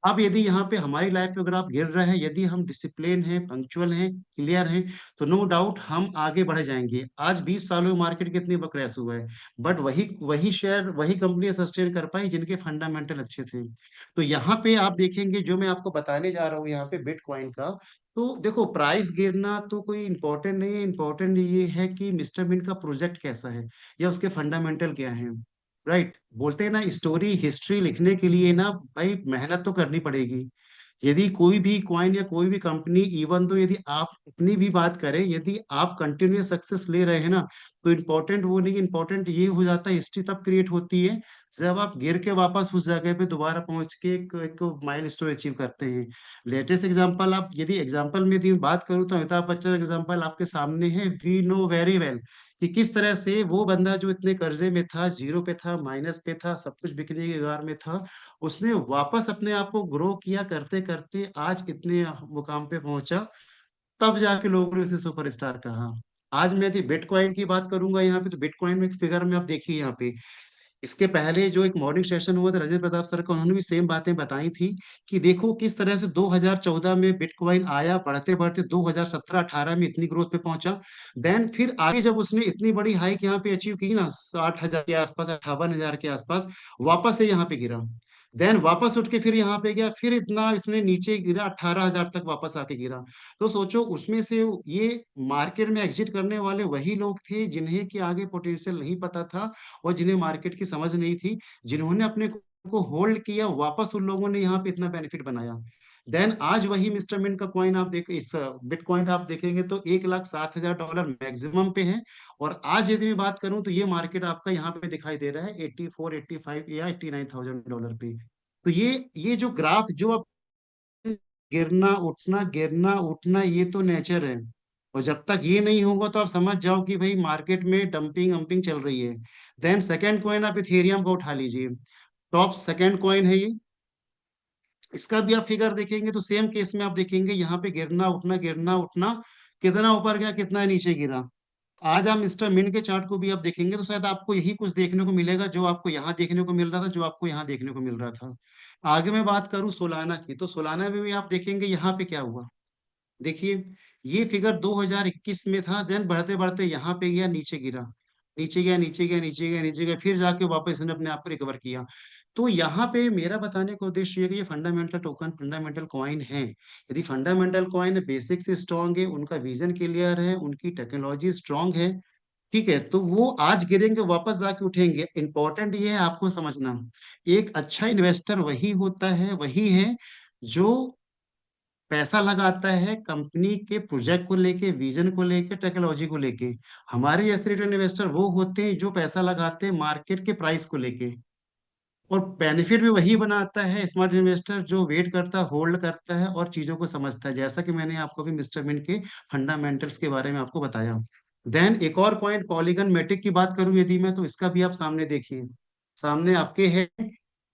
अब यदि यहाँ पे हमारी लाइफ का ग्राफ गिर रहा है, यदि हम डिसिप्लिन हैं, पंक्चुअल हैं, क्लियर हैं, तो नो डाउट हम आगे बढ़ जाएंगे। आज 20 सालों में मार्केट कितनी क्रैश हुआ है, बट वही वही शेयर, वही कंपनी सस्टेन कर पाई जिनके फंडामेंटल अच्छे थे। तो यहाँ पे आप देखेंगे, जो मैं आपको बताने जा रहा हूँ यहाँ पे बिटकॉइन का, तो देखो प्राइस गिरना तो कोई इंपॉर्टेंट नहीं है। इंपॉर्टेंट ये है कि मिस्टर बिन का प्रोजेक्ट कैसा है या उसके फंडामेंटल क्या है। राइट। बोलते हैं ना, स्टोरी हिस्ट्री लिखने के लिए ना भाई मेहनत तो करनी पड़ेगी। यदि कोई भी कॉइन या कोई भी कंपनी, इवन तो यदि आप अपनी भी बात करें, यदि आप कंटिन्यूस सक्सेस ले रहे हैं ना, तो इम्पोर्टेंट वो नहीं, इम्पोर्टेंट ये हो जाता है, हिस्ट्री तब क्रिएट होती है जब आप गिर के वापस उस जगह पे दोबारा पहुंच के एक माइल स्टोन अचीव करते हैं। लेटेस्ट एग्जांपल, आप यदि एग्जांपल में यदि बात करूं, तो अमिताभ बच्चन एग्जांपल आपके सामने है। वी नो वेरी वेल कि किस तरह से वो बंदा जो इतने कर्जे में था, जीरो पे था, माइनस पे था, सब कुछ बिकने के कगार में था, उसने वापस अपने आप को ग्रो किया, करते करते आज इतने मुकाम पे पहुंचा। तब जाके लोगों ने उसे सुपरस्टार कहा। आज मैं यदि बिटकॉइन की बात करूंगा यहाँ पे, तो बिटकॉइन में एक फिगर में आप देखिए यहाँ पे, इसके पहले जो एक मॉर्निंग सेशन हुआ था रजत प्रताप सर का, उन्होंने भी सेम बातें बताई थी कि देखो किस तरह से 2014 में बिटकॉइन आया, बढ़ते बढ़ते 2017-18 में इतनी ग्रोथ पे पहुंचा। देन फिर आगे जब उसने इतनी बड़ी हाइक यहाँ पे अचीव की ना, 60,000 के आसपास, 58,000 के आसपास, वापस से यहाँ पे गिरा। देन वापस उठ के फिर यहाँ पे गया, फिर इतना इसने नीचे गिरा, 18,000 तक वापस आके गिरा। तो सोचो उसमें से ये मार्केट में एग्जिट करने वाले वही लोग थे जिन्हें कि आगे पोटेंशियल नहीं पता था और जिन्हें मार्केट की समझ नहीं थी, जिन्होंने अपने को होल्ड किया, वापस उन लोगों ने यहाँ पे इतना बेनिफिट बनाया। देन आज वही मिस्टर मिंट का कॉइन आप देख, इस बिटकॉइन आप देखेंगे तो $1,07,000 मैक्सिमम पे है। और आज यदि मैं बात करूं, तो ये मार्केट आपका यहाँ पे दिखाई दे रहा है 84, 85 या $89,000 पे। तो ये जो ग्राफ जो अब गिरना उठना ये तो नेचर है। और जब तक ये नहीं होगा, तो आप समझ जाओ कि भाई मार्केट में डंपिंग अम्पिंग चल रही है। देन सेकेंड कॉइन आप इथेरियम का उठा लीजिए, टॉप सेकेंड कॉइन है ये। इसका भी आप फिगर देखेंगे तो सेम केस में आप देखेंगे यहाँ पे गिरना उठना, गिरना उठना, कितना ऊपर गया कितना नीचे गिरा। आज आप मिस्टर मिन के चार्ट को भी आप देखेंगे तो शायद आपको यही कुछ देखने को मिलेगा जो आपको यहाँ देखने को मिल रहा था, जो आपको यहाँ देखने को मिल रहा था। आगे मैं बात करूँ सोलाना की, तो सोलाना में भी आप देखेंगे यहाँ पे क्या हुआ। देखिए, ये फिगर 2021 में था, देन बढ़ते बढ़ते यहाँ पे गया, नीचे गिरा, नीचे गया, नीचे गया, नीचे गया, नीचे गया, फिर जाके वापस इसने अपने आप को रिकवर किया। तो यहाँ पे मेरा बताने का उद्देश्य ये है कि ये फंडामेंटल टोकन, फंडामेंटल कॉइन है। यदि फंडामेंटल कॉइन बेसिक से स्ट्रांग है, उनका विजन क्लियर है, उनकी टेक्नोलॉजी स्ट्रांग है, ठीक है, तो वो आज गिरेंगे वापस जाके उठेंगे। इंपॉर्टेंट ये है आपको समझना, एक अच्छा इन्वेस्टर वही होता है, वही है जो पैसा लगाता है कंपनी के प्रोजेक्ट को लेके, विजन को लेके, टेक्नोलॉजी को लेके। हमारे जैसे रिटेल इन्वेस्टर वो होते हैं जो पैसा लगाते हैं मार्केट के प्राइस को लेके, और बेनिफिट भी वही बनाता है स्मार्ट इन्वेस्टर जो वेट करता है, होल्ड करता है और चीजों को समझता है, जैसा कि मैंने आपको भी मिस्टर मिन के फंडामेंटल्स के बारे में आपको बताया। देन एक और पॉइंट पॉलीगन मेट्रिक की बात करूं यदि मैं, तो इसका भी आप सामने देखिए, सामने आपके है।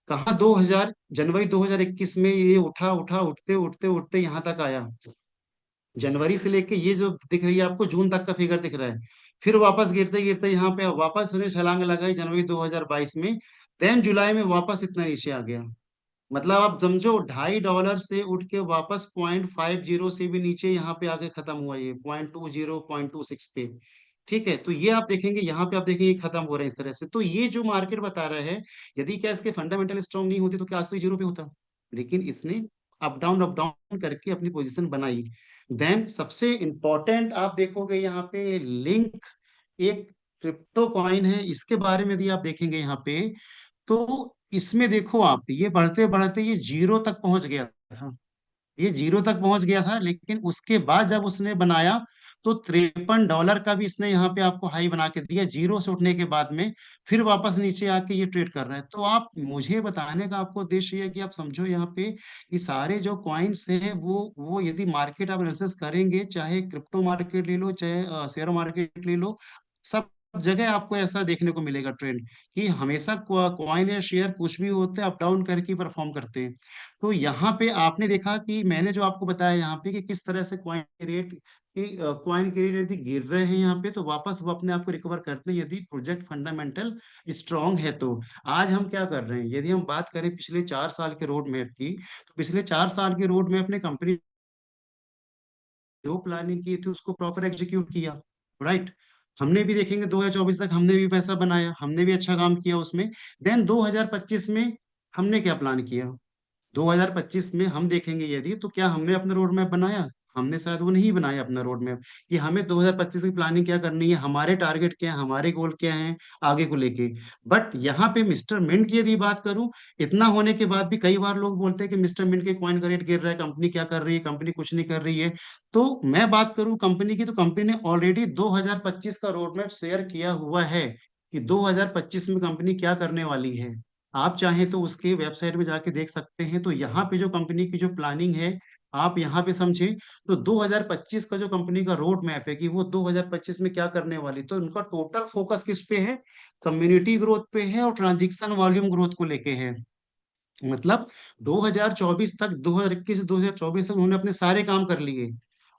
कहा 2000 जनवरी 2021 में ये उठा उठा, उठते उठते उठते यहाँ तक आया। जनवरी से लेके ये जो दिख रही है आपको जून तक का फिगर दिख रहा है, फिर वापस गिरते गिरते यहाँ पे वापस उसने छलांग लगाई जनवरी 2022 में। देन जुलाई में वापस इतना नीचे आ गया। मतलब आप समझो $2.5 से उठ के वापस 0.50 से भी नीचे यहाँ पे आके खत्म हुआ, ये 0.20 0.26 पे। ठीक है, तो ये आप देखेंगे, यहाँ पे आप देखेंगे खत्म हो रहा है इस तरह से। तो ये जो मार्केट बता रहा है, यदि क्या इसके फंडामेंटल स्ट्रांग नहीं होते तो क्या आज तो ये जीरो पे होता, लेकिन इसने अप डाउन करके अपनी पोजीशन बनाई। देन सबसे इंपॉर्टेंट आप देखोगे यहाँ पे लिंक, एक क्रिप्टो कॉइन है, इसके बारे में यदि आप देखेंगे यहाँ पे, तो इसमें देखो आप, ये बढ़ते बढ़ते ये जीरो तक पहुंच गया था, ये जीरो तक पहुंच गया था, लेकिन उसके बाद जब उसने बनाया तो $53 का भी इसने यहाँ पे आपको हाई बना के दिया जीरो से उठने के बाद में, फिर वापस नीचे आके ये ट्रेड कर रहा है। तो आप, मुझे बताने का आपको उद्देश्य ये है कि आप समझो यहाँ पे कि सारे जो कॉइन्स हैं वो यदि मार्केट आप एनालिसिस करेंगे, चाहे क्रिप्टो मार्केट ले लो, चाहे शेयर मार्केट ले लो, सब जगह आपको ऐसा देखने को मिलेगा ट्रेंड, कि हमेशा कॉइन या शेयर कुछ भी होते हैं अप डाउन करके परफॉर्म करते हैं। तो यहाँ पे आपने देखा कि मैंने जो आपको बताया यहाँ पे कि किस तरह से कॉइन के रेट यदि गिर रहे हैं यहाँ पे, तो वापस वो अपने आप को रिकवर करते हैं यदि प्रोजेक्ट फंडामेंटल स्ट्रांग है तो। आज हम क्या कर रहे हैं, यदि हम बात करें पिछले 4 साल के रोड मैप की, तो पिछले 4 साल के रोड मैप ने कंपनी जो प्लानिंग की थी उसको प्रॉपर एग्जीक्यूट किया, राइट। हमने भी देखेंगे 2024 तक हमने भी पैसा बनाया, हमने भी अच्छा काम किया उसमें। देन 2025 में हमने क्या प्लान किया, 2025 में हम देखेंगे यदि, तो क्या हमने अपना रोड मैप बनाया, हमने शायद वो नहीं बनाया अपना रोड मैप, कि हमें 2025 की प्लानिंग क्या करनी है, हमारे टारगेट क्या है, हमारे गोल क्या हैं आगे को लेके। बट यहाँ पे मिस्टर मिंट की यदि बात करूं, इतना होने के बाद भी कई बार लोग बोलते हैं कि मिस्टर मिंट के कॉइन का रेट गिर रहा है, कंपनी क्या कर रही है, कंपनी कुछ नहीं कर रही है। तो मैं बात करूं कंपनी की, तो कंपनी ने ऑलरेडी 2025 का रोड मैप शेयर किया हुआ है कि 2025 में कंपनी क्या करने वाली है। आप चाहें तो उसके वेबसाइट में जाके देख सकते हैं। तो यहाँ पे जो कंपनी की जो प्लानिंग है, आप यहाँ पे समझे, तो 2025 का जो कंपनी का रोड मैप है कि वो 2025 में क्या करने वाली, तो उनका टोटल फोकस किस पे है, कम्युनिटी ग्रोथ पे है और ट्रांजैक्शन वॉल्यूम ग्रोथ को लेके है। मतलब 2024 तक, 2021 से 2024 तक उन्होंने अपने सारे काम कर लिए,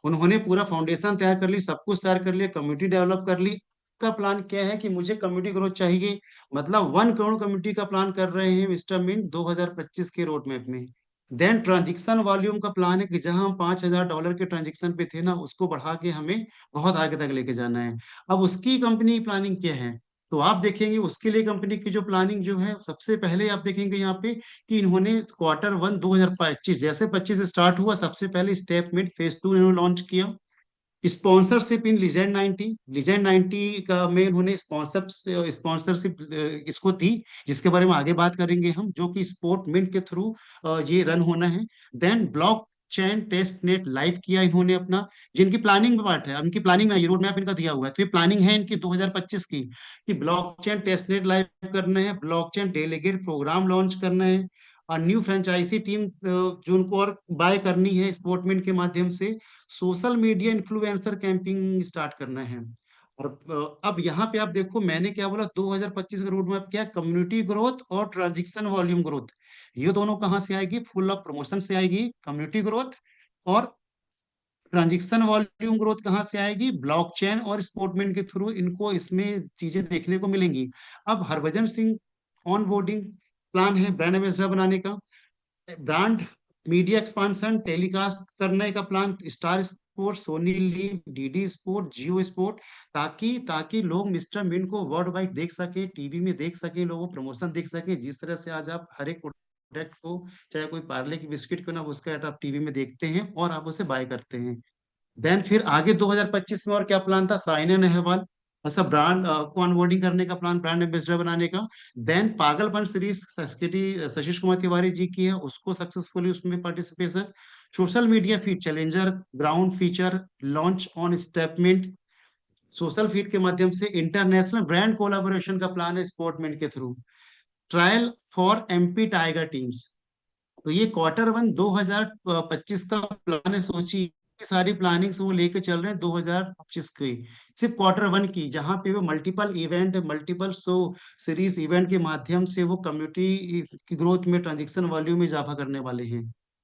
उन्होंने पूरा फाउंडेशन तैयार कर ली, सब कुछ तैयार कर लिया, कम्युनिटी डेवलप कर ली। का प्लान क्या है कि मुझे कम्युनिटी ग्रोथ चाहिए, मतलब 1 करोड़ कम्युनिटी का प्लान कर रहे हैं मिस्टर मिंट 2025 के रोड मैप में। देन ट्रांजेक्शन वॉल्यूम का प्लान है कि जहां हम $5,000 के ट्रांजेक्शन पे थे ना, उसको बढ़ा के हमें बहुत आगे तक लेके जाना है। अब उसकी कंपनी प्लानिंग क्या है, तो आप देखेंगे उसके लिए कंपनी की जो प्लानिंग जो है, सबसे पहले आप देखेंगे यहाँ पे कि इन्होंने Q1 2025, जैसे 25 स्टार्ट हुआ, सबसे पहले स्टेप मिड फेज 2 इन्होंने लॉन्च किया। स्पॉन्सरशिप इन लीजेंड 90 का में उन्होंने स्पॉन्सरशिप इसको दी, जिसके बारे में आगे बात करेंगे हम, जो कि स्पोर्ट मिंट के थ्रू ये रन होना है। देन ब्लॉक चैन टेस्ट नेट लाइव किया इन्होंने अपना, जिनकी प्लानिंग में पार्ट है, उनकी प्लानिंग में ये रोड मैप इनका दिया हुआ है, तो ये प्लानिंग है इनकी 2025 की, कि ब्लॉक चैन टेस्ट नेट लाइव करना है, ब्लॉक चैन डेलीगेट प्रोग्राम लॉन्च करना है, और न्यू फ्रेंचाइजी टीम जो उनको और बाय करनी है स्पोर्टमेंट के माध्यम से, social media influencer camping start करना है। और अब यहाँ पे आप देखो मैंने क्या बोला, 2025 का रोड मैप क्या है, कम्युनिटी ग्रोथ और ट्रांजेक्शन वॉल्यूम ग्रोथ। ये दोनों कहाँ से आएगी, फुल ऑफ प्रमोशन से आएगी कम्युनिटी ग्रोथ, और ट्रांजेक्शन वॉल्यूम ग्रोथ कहाँ से आएगी? ब्लॉकचेन और स्पोर्टमेंट के थ्रू इनको इसमें चीजें देखने को मिलेंगी। अब Harbhajan Singh on boarding plan है ब्रांड एम्बेसडर बनाने का, ब्रांड मीडिया एक्सपांशन टेलीकास्ट करने का plan, star sport, Sony LIV, DD sport, Jio sport, ताकि ताकि लोग मिस्टर मिन को वर्ल्ड वाइड देख सके, टीवी में देख सके, लोगों प्रमोशन देख सके। जिस तरह से आज आप हर एक प्रोडक्ट को, चाहे कोई पार्ले की बिस्किट क्यों ना हो, उसका ऐड आप टीवी में देखते हैं और आप उसे बाय करते हैं। देन फिर आगे 2025 में और क्या प्लान था? साइना नेहवाल ऐसा ब्रांड को ऑनबोर्डिंग करने का प्लान, ब्रांड एम्बेसडर बनाने का। देन पागलपन सीरीज सस्केटी सशीश कुमार तिवारी जी की है, उसको सक्सेसफुली उसमें participation. Social media feed challenger ground feature launch on स्टेपमेंट, सोशल फीड के माध्यम से इंटरनेशनल ब्रांड कोलाबोरेशन का प्लान है स्पोर्टमेंट के through. Trial for MP tiger teams, तो ये क्वार्टर 1 2025 का प्लान है। सोचिए ये सारी प्लानिंग्स वो लेके चल रहे हैं 2025 की, सिर्फ क्वार्टर 1 की, जहां पे वो multiple event, multiple show series event के माध्यम से वो कम्युनिटी की ग्रोथ में, ट्रांजेक्शन वॉल्यूम में इजाफा करने वाले हैं।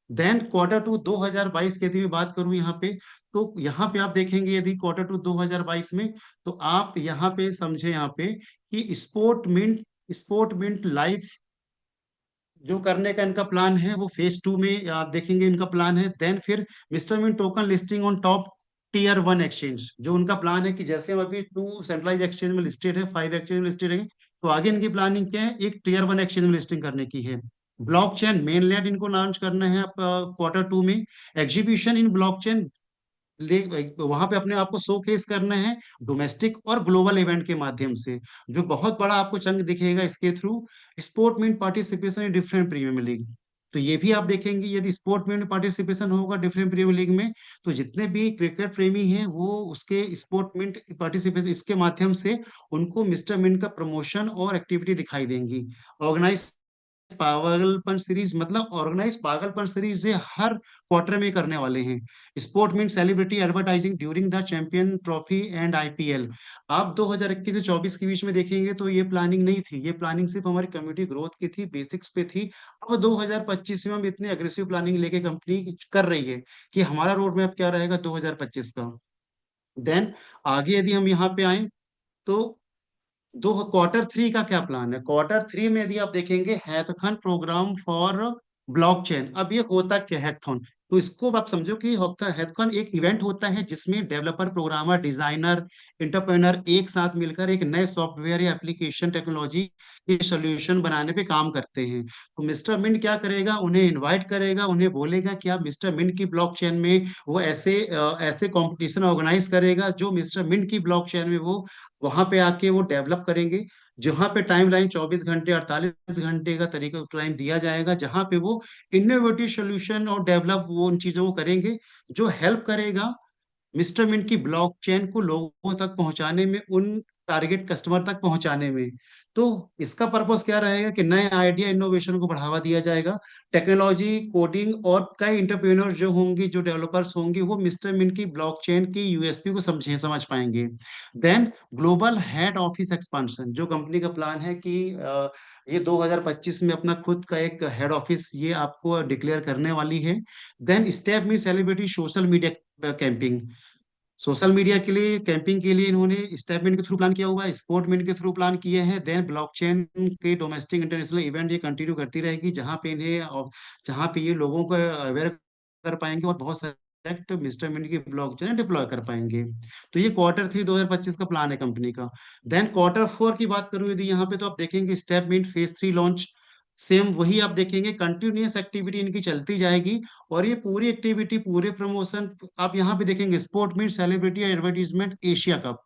देन क्वार्टर 2 2022 की यदि मैं बात करूं यहाँ पे, तो यहाँ पे आप देखेंगे यदि क्वार्टर 2 2022 में, तो आप यहाँ पे समझे यहाँ पे कि स्पोर्ट मिंट लाइफ जो करने का इनका प्लान है वो फेज 2 में आप देखेंगे इनका प्लान है। देन फिर Mister Mint token listing on top tier 1 exchange, जो उनका प्लान है कि जैसे हम अभी 2 सेंट्रलाइज एक्सचेंज में लिस्टेड है, 5 एक्सचेंज में लिस्टेड है, तो आगे इनकी प्लानिंग क्या है? एक टियर 1 एक्सचेंज में लिस्टिंग करने की है। ब्लॉकचेन मेनलैंड इनको लॉन्च करना है क्वार्टर 2 में। एग्जीबिशन इन ब्लॉकचेन ले वहां पे अपने आप को शोकेस करना है डोमेस्टिक और ग्लोबल इवेंट के माध्यम से, जो बहुत बड़ा आपको चंक दिखेगा इसके through. Sport meet participation in different premier league, तो ये भी आप देखेंगे यदि स्पोर्ट में पार्टिसिपेशन होगा डिफरेंट प्रीमियर लीग में, तो जितने भी क्रिकेट प्रेमी हैं वो उसके स्पोर्ट मिंट पार्टिसिपेशन इसके माध्यम से उनको मिस्टर मिंट का प्रमोशन और एक्टिविटी दिखाई देंगी। ऑर्गेनाइज पागलपन सीरीज, मतलब ऑर्गेनाइज पागलपन सीरीज ये हर क्वार्टर में करने वाले हैं। Sport mean celebrity advertising during the champion trophy and IPL, आप 2021 से 24 के बीच में देखेंगे तो ये प्लानिंग नहीं थी, ये प्लानिंग सिर्फ हमारी कम्युनिटी ग्रोथ की थी, बेसिक्स पे थी। अब 2025 में हम इतनी अग्रेसिव प्लानिंग लेके कंपनी कर रही है कि हमारा रोड मैप क्या रहेगा 2025 का। देन आगे यदि हम यहाँ पे आए, तो दो क्वार्टर 3 का क्या प्लान है? क्वार्टर 3 में यदि आप देखेंगे हैकाथन प्रोग्राम फॉर ब्लॉकचेन। अब ये होता क्या है हैकाथन? तो इसको आप समझो कि हैकाथन एक इवेंट होता है जिसमें डेवलपर, प्रोग्रामर, डिजाइनर, एंटरप्रेनर एक साथ मिलकर एक नए सॉफ्टवेयर या एप्लीकेशन टेक्नोलॉजी के सोल्यूशन बनाने पे काम करते हैं। तो मिस्टर मिंट क्या करेगा? उन्हें इनवाइट करेगा, उन्हें बोलेगा कि आप मिस्टर मिंट की ब्लॉकचेन में वो ऐसे कंपटीशन ऑर्गेनाइज करेगा जो मिस्टर मिंट की ब्लॉकचेन में वो वहां पे आके वो डेवलप करेंगे। जहां पे टाइम लाइन 24 घंटे 48 घंटे का तरीका टाइम दिया जाएगा, जहां पे वो इनोवेटिव सोल्यूशन और डेवलप वो उन चीजों को करेंगे जो हेल्प करेगा मिस्टर मिंट की ब्लॉकचेन को लोगों तक पहुंचाने में, उन टारगेट कस्टमर तक पहुंचाने में। तो इसका पर्पस क्या रहेगा कि नए आइडिया इनोवेशन को बढ़ावा दिया जाएगा। टेक्नोलॉजी, कोडिंग और कई इंटरप्रेन्योर जो होंगे, जो डेवलपर्स होंगे, वो मिस्टर मिंट की ब्लॉकचेन की यूएसपी को समझ पाएंगे। Then global head office expansion, जो कंपनी का प्लान है कि ये 2025 में अपना खुद का एक हेड ऑफिस ये आपको डिक्लेयर करने वाली है। देन स्टेप में celebrity social media camping, social media के लिए कैंपिंग के लिए इन्होंने स्टेटमेंट के थ्रू प्लान किया हुआ है, स्पोर्टमेंट के थ्रू प्लान किए हैं। देन ब्लॉकचेन के डोमेस्टिक इंटरनेशनल इवेंट ये कंटिन्यू करती रहेगी, जहां पे जहां पे ये लोगों को अवेयर कर पाएंगे और बहुत सारे मिस्टर मिंट की ब्लॉकचेन डिप्लॉय कर पाएंगे। तो ये क्वार्टर 3 2025 का प्लान है कंपनी का। देन क्वार्टर 4 की बात करूं यदि यहाँ पे, तो आप देखेंगे step Mint phase 3 launch, same वही आप देखेंगे, कंटिन्यूअस एक्टिविटी इनकी चलती जाएगी। और ये पूरी एक्टिविटी, पूरे प्रमोशन आप यहाँ पे देखेंगे, sport meet celebrity advertisement Asia Cup,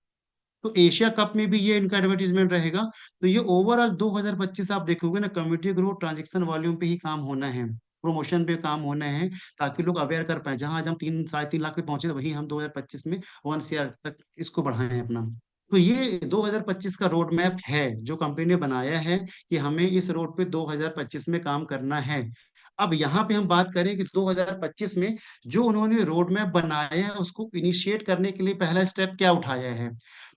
तो एशिया कप में भी ये इनका एडवर्टीजमेंट रहेगा। तो ये ओवरऑल 2025 आप देखोगे ना, कम्युनिटी ग्रोथ ट्रांजेक्शन वॉल्यूम पे ही काम होना है, प्रमोशन पे काम होना है, ताकि लोग अवेयर कर पाए। जहां आज हम 3 साढ़े 3 लाख पे पहुंचे, तो वही हम 2025 में 1 CR तक इसको बढ़ाएं अपना। तो ये 2025 का रोड मैप है जो कंपनी ने बनाया है कि हमें इस रोड पे 2025 में काम करना है। अब यहाँ पे हम बात करें कि 2025 में जो उन्होंने रोड मैप बनाया है उसको इनिशिएट करने के लिए पहला स्टेप क्या उठाया है।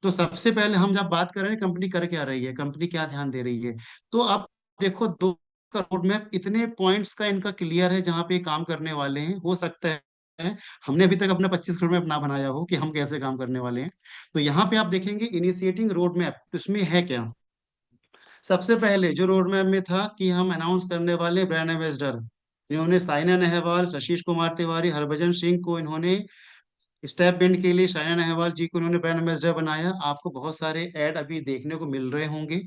तो सबसे पहले हम जब बात कर रहे हैं कंपनी कर क्या रही है, कंपनी क्या ध्यान दे रही है, तो आप देखो दो का रोड मैप इतने पॉइंट्स का इनका क्लियर है जहां पे काम करने वाले हैं। हो सकता है है, हमने अभी तक अपना 25 करोड़ में अपना बनाया हो कि हम कैसे काम करने वाले हैं। तो यहाँ पे आप देखेंगे इनिशिएटिंग रोड मैप, उसमें है क्या। सबसे पहले जो रोड मैप में था कि हम अनाउंस करने वाले ब्रांड एम्बेसडर, इन्होंने साइना नेहवाल, आशीष कुमार तिवारी, हरभजन सिंह को इन्होंने स्टेप बैंड के लिए, साइना नेहवाल जी को इन्होंने ब्रांड एम्बेसडर बनाया। आपको बहुत सारे ऐड अभी देखने को मिल रहे होंगे।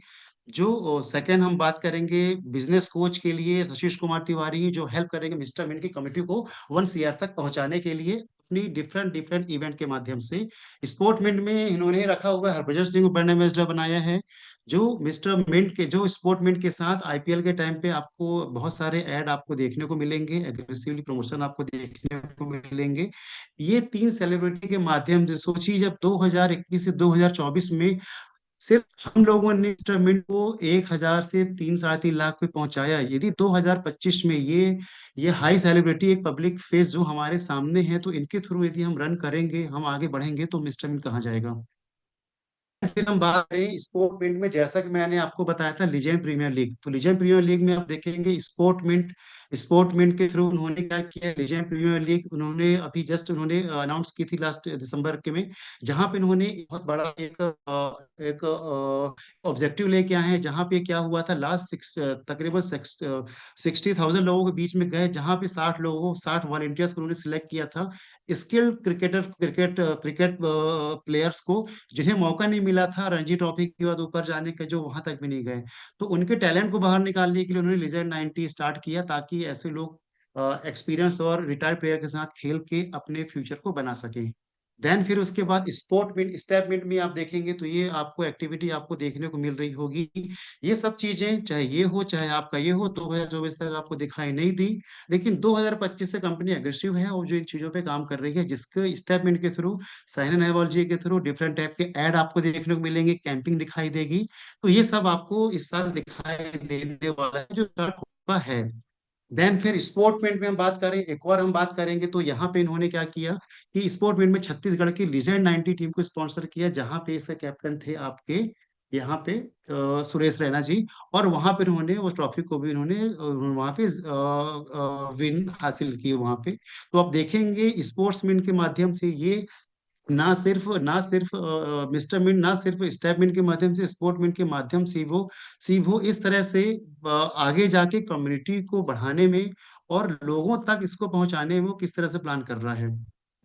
जो सेकंड हम बात करेंगे बिजनेस कोच के लिए, आशीष कुमार तिवारी जो हेल्प करेंगे मिस्टर मिन की कमिटी को 1 CR तक पहुंचाने के लिए अपनी डिफरेंट डिफरेंट इवेंट के माध्यम से। स्पोर्टमेंट में इन्होंने रखा हुआ है, हरभजन सिंह को ब्रांड एम्बेसडर बनाया है। जो मिस्टर मिंट के, जो स्पोर्टमेंट के साथ आईपीएल के टाइम पे आपको बहुत सारे ऐड आपको देखने को मिलेंगे, एग्रेसिवली प्रमोशन आपको देखने को मिलेंगे। ये 3 सेलिब्रिटी के माध्यम से सोचिए, जब 2021 से 2024 में सिर्फ हम लोगों ने मिस्टर मिंट को 1,000 से 3 साढ़े 3 लाख पे पहुंचाया। यदि 2025 में ये हाई सेलिब्रिटी एक पब्लिक फेस जो हमारे सामने है, तो इनके थ्रू यदि हम रन करेंगे, हम आगे बढ़ेंगे, तो मिस्टर मिंट कहाँ जाएगा। फिर हम बात करें स्पोर्टमेंट में, जैसा कि मैंने आपको बताया था लीजेंड प्रीमियर लीग, तो लीजेंड प्रीमियर लीग में आप देखेंगे स्पोर्टमेंट के थ्रू उन्होंने क्या किया। लीजेंड प्रीमियर लीग उन्होंने अभी जस्ट उन्होंने अनाउंस की थी लास्ट दिसंबर के में, जहां पे उन्होंने बहुत बड़ा एक ऑब्जेक्टिव लेके आए हैं। जहां पे क्या हुआ था, लास्ट तकरीबन 60,000 लोगों के बीच में गए, जहां पे 60 वॉलंटियर्स को उन्होंने सिलेक्ट किया था, स्किल्ड क्रिकेट प्लेयर्स को, जिन्हें मौका नहीं मिला था रणजी ट्रॉफी के बाद ऊपर जाने का, जो वहां तक भी नहीं गए। तो उनके टैलेंट को बाहर निकालने के लिए उन्होंने लीजेंड 90 स्टार्ट किया, ताकि ऐसे लोग एक्सपीरियंस और रिटायर्ड प्लेयर के साथ खेल के अपने फ्यूचर को बना सके। देन फिर उसके बाद स्पोर्टमेंट स्टेपमेंट में आप देखेंगे तो ये आपको एक्टिविटी आपको देखने को मिल रही होगी। ये सब चीजें चाहे ये हो चाहे आपका ये हो, 2024 तक आपको दिखाई नहीं दी। लेकिन 2025 से कंपनी अग्रेसिव है और जो इन चीजों पे काम कर रही है, जिसके स्टेपमेंट के थ्रू, साइना नेहवाल जी के थ्रू डिफरेंट टाइप के ऐड आपको देखने को मिलेंगे, कैंपिंग दिखाई देगी। तो ये सब आपको इस साल दिखाई देने वाला है, जो स्टार्ट हुआ है। देन फिर स्पोर्टमेंट में हम बात करें, एक और हम बात करेंगे, तो यहाँ पे इन्होंने क्या किया कि स्पोर्टमेंट में छत्तीसगढ़ की लीजेंड 90 टीम को स्पॉन्सर किया, जहाँ पे इसके कैप्टन थे आपके यहाँ पे सुरेश रैना जी। और वहां पे उन्होंने उस ट्रॉफी को भी उन्होंने वहां पे विन हासिल की वहां पे। तो आप देखेंगे स्पोर्ट्समैन के माध्यम से ये ना सिर्फ मिस्टर मिन, ना सिर्फ स्टेपमिन के माध्यम से, स्पोर्टमिन के माध्यम से वो इस तरह से आगे जाके कम्युनिटी को बढ़ाने में और लोगों तक इसको पहुंचाने में वो किस तरह से प्लान कर रहा है।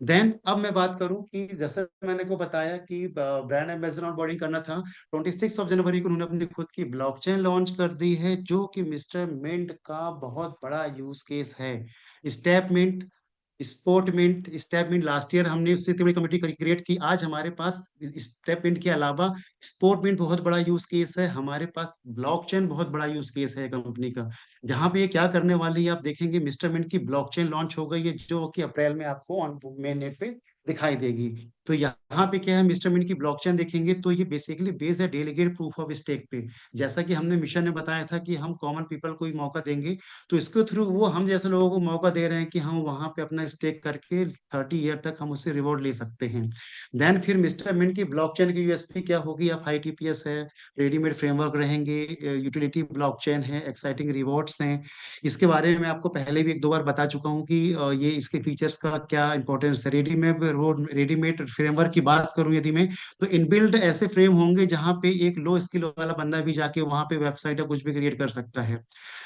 देन अब मैं बात करूं कि जैसे मैंने को बताया कि ब्रांड एम्बेसडर ऑनबोर्डिंग करना था, 26 जनवरी को उन्होंने अपनी खुद की ब्लॉकचेन लॉन्च कर दी है, जो कि मिस्टर मिंट का बहुत बड़ा यूज केस है। Step step Mint last year हमने उससे इतनी बड़ी कमेटी क्रिएट की। आज हमारे पास स्टेप मिंट के अलावा स्पोर्ट मिंट बहुत बड़ा यूज केस है, हमारे पास ब्लॉकचेन बहुत बड़ा यूज केस है कंपनी का। जहां पे ये क्या करने वाली है, आप देखेंगे मिस्टर मिंट की ब्लॉकचेन लॉन्च हो गई है, जो कि अप्रैल में आपको ऑन मेन नेट पे दिखाई देगी। तो यहाँ पे क्या है, मिस्टर मिंट की ब्लॉकचेन देखेंगे तो ये बेसिकली बेस्ड है डेलीगेट प्रूफ ऑफ स्टेक पे। जैसा कि हमने मिशन में बताया था कि हम कॉमन पीपल को ही मौका देंगे, तो इसके थ्रू वो हम जैसे लोगों को मौका दे रहे हैं कि हम वहां पे अपना स्टेक करके 30 ईयर तक हम उससे रिवॉर्ड ले सकते हैं। देन फिर मिस्टर मिंट की ब्लॉकचेन की यूएसपी क्या होगी, आप ITPS है, रेडीमेड फ्रेमवर्क रहेंगे, यूटिलिटी ब्लॉकचेन है, एक्साइटिंग रिवॉर्ड्स हैं। इसके बारे में आपको पहले भी 1 2 बार बता चुका हूँ कि ये इसके फीचर्स का क्या इंपॉर्टेंस है। रेडीमेड फ्रेमवर्क की बात करूं यदि मैं, तो इनबिल्ड ऐसे फ्रेम होंगे जहां पे एक लो स्किल वाला बंदा भी जाके वहां पे वेबसाइट या कुछ भी क्रिएट कर सकता है।